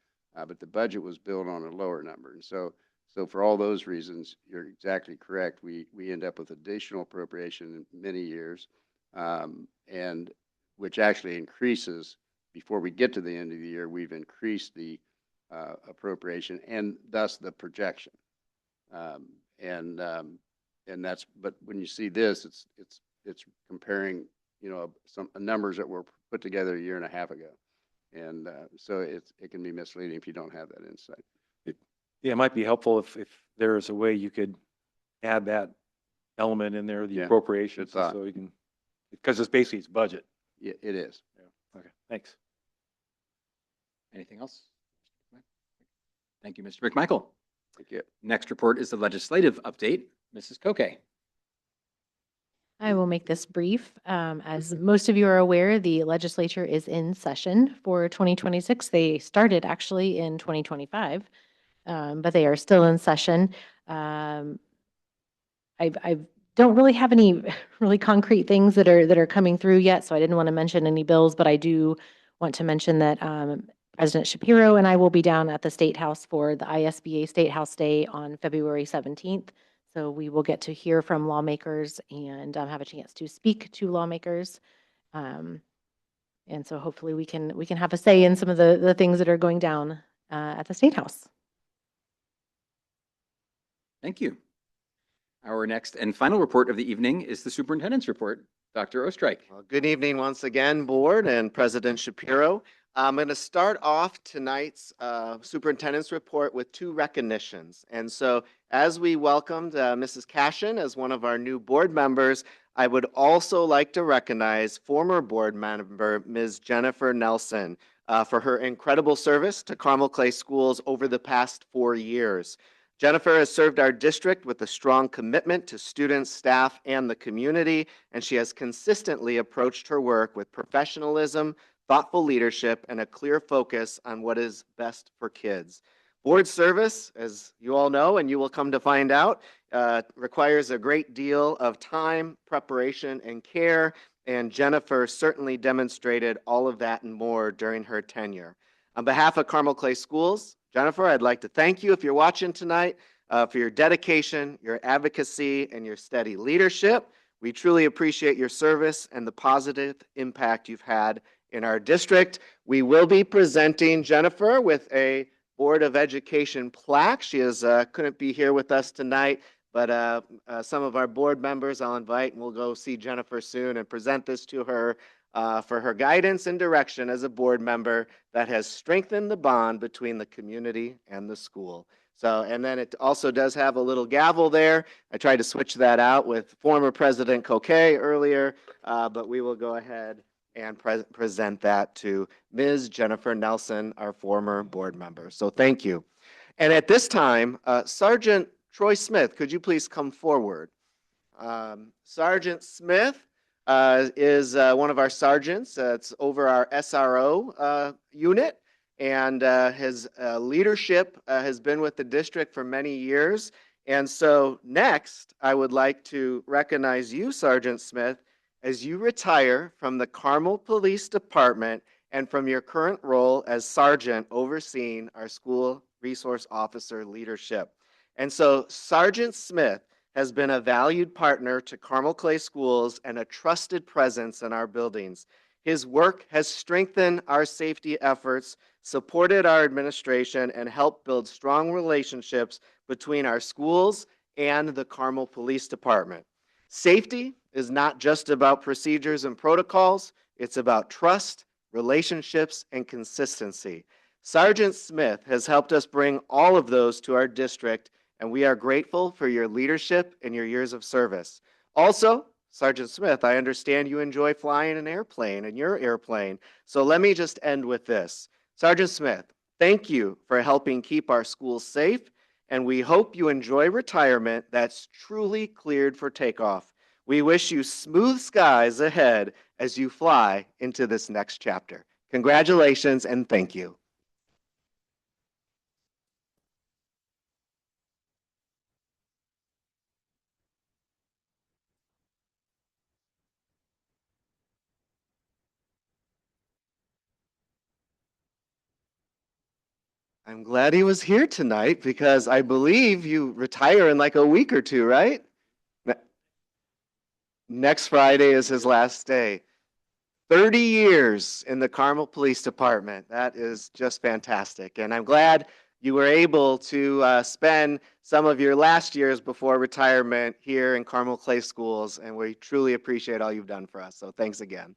but the budget was built on a lower number. And so So for all those reasons, you're exactly correct. We end up with additional appropriation in many years, and which actually increases before we get to the end of the year. We've increased the appropriation and thus the projection. Um, and that's, but when you see this, it's comparing, you know, some numbers that were put together a year and a half ago. And so it can be misleading if you don't have that insight. Yeah, it might be helpful if there is a way you could add that element in there, the Yeah, appropriations, good thought. so you can, because it's basically it's budget. Yeah, it is. Yeah. Okay, thanks. Anything else? Thank you, Mr. McMichael. Thank you. Next report is the legislative update. Mrs. Koke. I will make this brief. As most of you are aware, the legislature is in session for 2026. They started actually in 2025, but they are still in session. I don't really have any really concrete things that are coming through yet, so I didn't want to mention any bills, but I do want to mention that President Shapiro and I will be down at the State House for the ISBA State House Day on February 17th. So we will get to hear from lawmakers and have a chance to speak to lawmakers. And so hopefully we can have a say in some of the things that are going down at the State House. Thank you. Our next and final report of the evening is the superintendent's report. Dr. Ostrike. Well, good evening once again, Board and President Shapiro. I'm going to start off tonight's superintendent's report with two recognitions. And so as we welcomed Mrs. Cashin as one of our new board members, I would also like to recognize former board member Ms. Jennifer Nelson for her incredible service to Carmel Clay Schools over the past 4 years. Jennifer has served our district with a strong commitment to students, staff, and the community, and she has consistently approached her work with professionalism, thoughtful leadership, and a clear focus on what is best for kids. Board service, as you all know, and you will come to find out, requires a great deal of time, preparation, and care, and Jennifer certainly demonstrated all of that and more during her tenure. On behalf of Carmel Clay Schools, Jennifer, I'd like to thank you if you're watching tonight for your dedication, your advocacy, and your steady leadership. We truly appreciate your service and the positive impact you've had in our district. We will be presenting Jennifer with a Board of Education plaque. She couldn't be here with us tonight, but some of our board members I'll invite, and we'll go see Jennifer soon and present this to her for her guidance and direction as a board member that has strengthened the bond between the community and the school. So, and then it also does have a little gavel there. I tried to switch that out with former President Koke earlier, but we will go ahead and present that to Ms. Jennifer Nelson, our former board member. So thank you. And at this time, Sergeant Troy Smith, could you please come forward? Sergeant Smith is one of our sergeants. It's over our SRO unit, and his leadership has been with the district for many years. And so next, I would like to recognize you, Sergeant Smith, as you retire from the Carmel Police Department and from your current role as sergeant overseeing our school resource officer leadership. And so Sergeant Smith has been a valued partner to Carmel Clay Schools and a trusted presence in our buildings. His work has strengthened our safety efforts, supported our administration, and helped build strong relationships between our schools and the Carmel Police Department. Safety is not just about procedures and protocols, it's about trust, relationships, and consistency. Sergeant Smith has helped us bring all of those to our district, and we are grateful for your leadership and your years of service. Also, Sergeant Smith, I understand you enjoy flying an airplane in your airplane, so let me just end with this. Sergeant Smith, thank you for helping keep our schools safe, and we hope you enjoy retirement that's truly cleared for takeoff. We wish you smooth skies ahead as you fly into this next chapter. Congratulations and thank you. I'm glad he was here tonight because I believe you retire in like a week or two, right? Ne- Next Friday is his last day. 30 years in the Carmel Police Department. That is just fantastic. And I'm glad you were able to spend some of your last years before retirement here in Carmel Clay Schools. And we truly appreciate all you've done for us. So thanks again.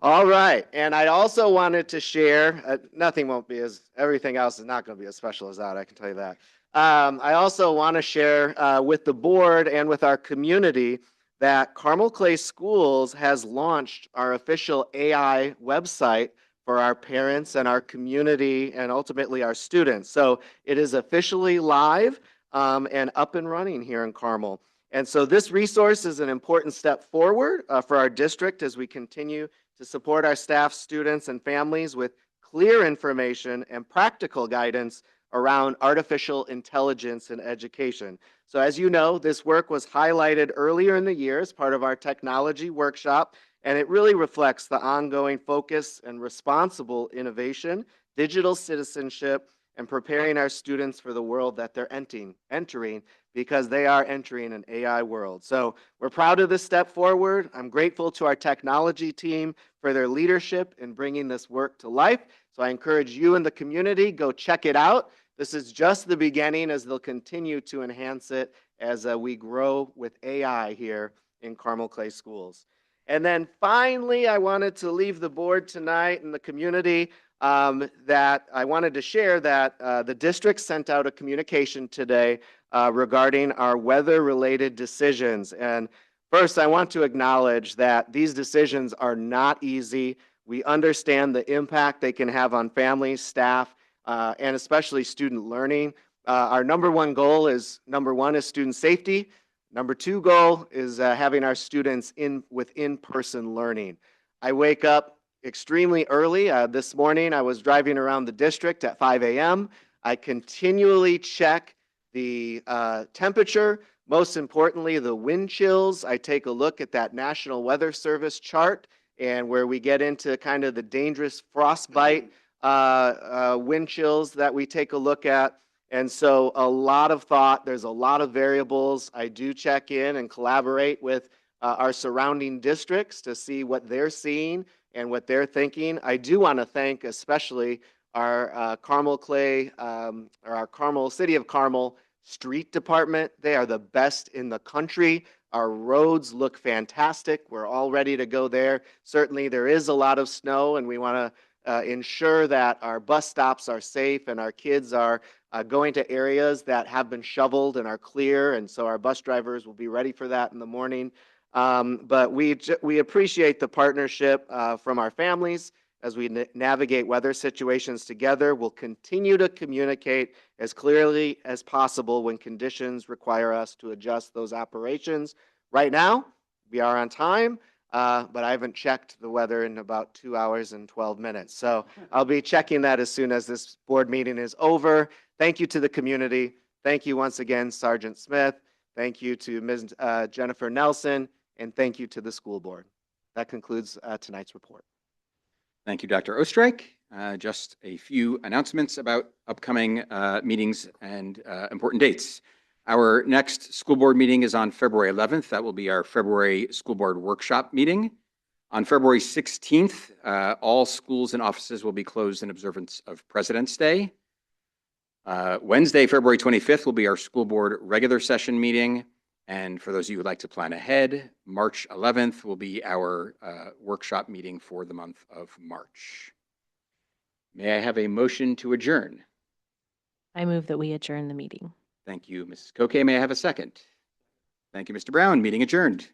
All right. And I also wanted to share, nothing won't be as, everything else is not going to be as special as that, I can tell you that. I also want to share with the board and with our community that Carmel Clay Schools has launched our official AI website for our parents and our community and ultimately our students. So it is officially live and up and running here in Carmel. And so this resource is an important step forward for our district as we continue to support our staff, students, and families with clear information and practical guidance around artificial intelligence in education. So as you know, this work was highlighted earlier in the year as part of our technology workshop, and it really reflects the ongoing focus and responsible innovation, digital citizenship, and preparing our students for the world that they're entering because they are entering an AI world. So we're proud of this step forward. I'm grateful to our technology team for their leadership in bringing this work to life. So I encourage you and the community, go check it out. This is just the beginning as they'll continue to enhance it as we grow with AI here in Carmel Clay Schools. And then finally, I wanted to leave the board tonight and the community that I wanted to share that the district sent out a communication today regarding our weather-related decisions. And first, I want to acknowledge that these decisions are not easy. We understand the impact they can have on families, staff, and especially student learning. Our number one goal is, number one is student safety. Number two goal is having our students with in-person learning. I wake up extremely early. This morning, I was driving around the district at 5 a.m. I continually check the temperature, most importantly, the wind chills. I take a look at that National Weather Service chart and where we get into kind of the dangerous frostbite wind chills that we take a look at. And so a lot of thought, there's a lot of variables. I do check in and collaborate with our surrounding districts to see what they're seeing and what they're thinking. I do want to thank especially our Carmel Clay, or our Carmel, City of Carmel Street Department. They are the best in the country. Our roads look fantastic. We're all ready to go there. Certainly there is a lot of snow and we want to ensure that our bus stops are safe and our kids are going to areas that have been shoveled and are clear, and so our bus drivers will be ready for that in the morning. But we appreciate the partnership from our families as we navigate weather situations together. We'll continue to communicate as clearly as possible when conditions require us to adjust those operations. Right now, we are on time. But I haven't checked the weather in about 2 hours and 12 minutes. So I'll be checking that as soon as this board meeting is over. Thank you to the community. Thank you once again, Sergeant Smith. Thank you to Ms. Jennifer Nelson. And thank you to the school board. That concludes tonight's report. Thank you, Dr. Oestreich. Just a few announcements about upcoming meetings and important dates. Our next school board meeting is on February 11th. That will be our February school board workshop meeting. On February 16th, all schools and offices will be closed in observance of President's Day. Wednesday, February 25th will be our school board regular session meeting. And for those of you who would like to plan ahead, March 11th will be our workshop meeting for the month of March. May I have a motion to adjourn? I move that we adjourn the meeting. Thank you, Mrs. Koke. May I have a second? Thank you, Mr. Brown. Meeting adjourned.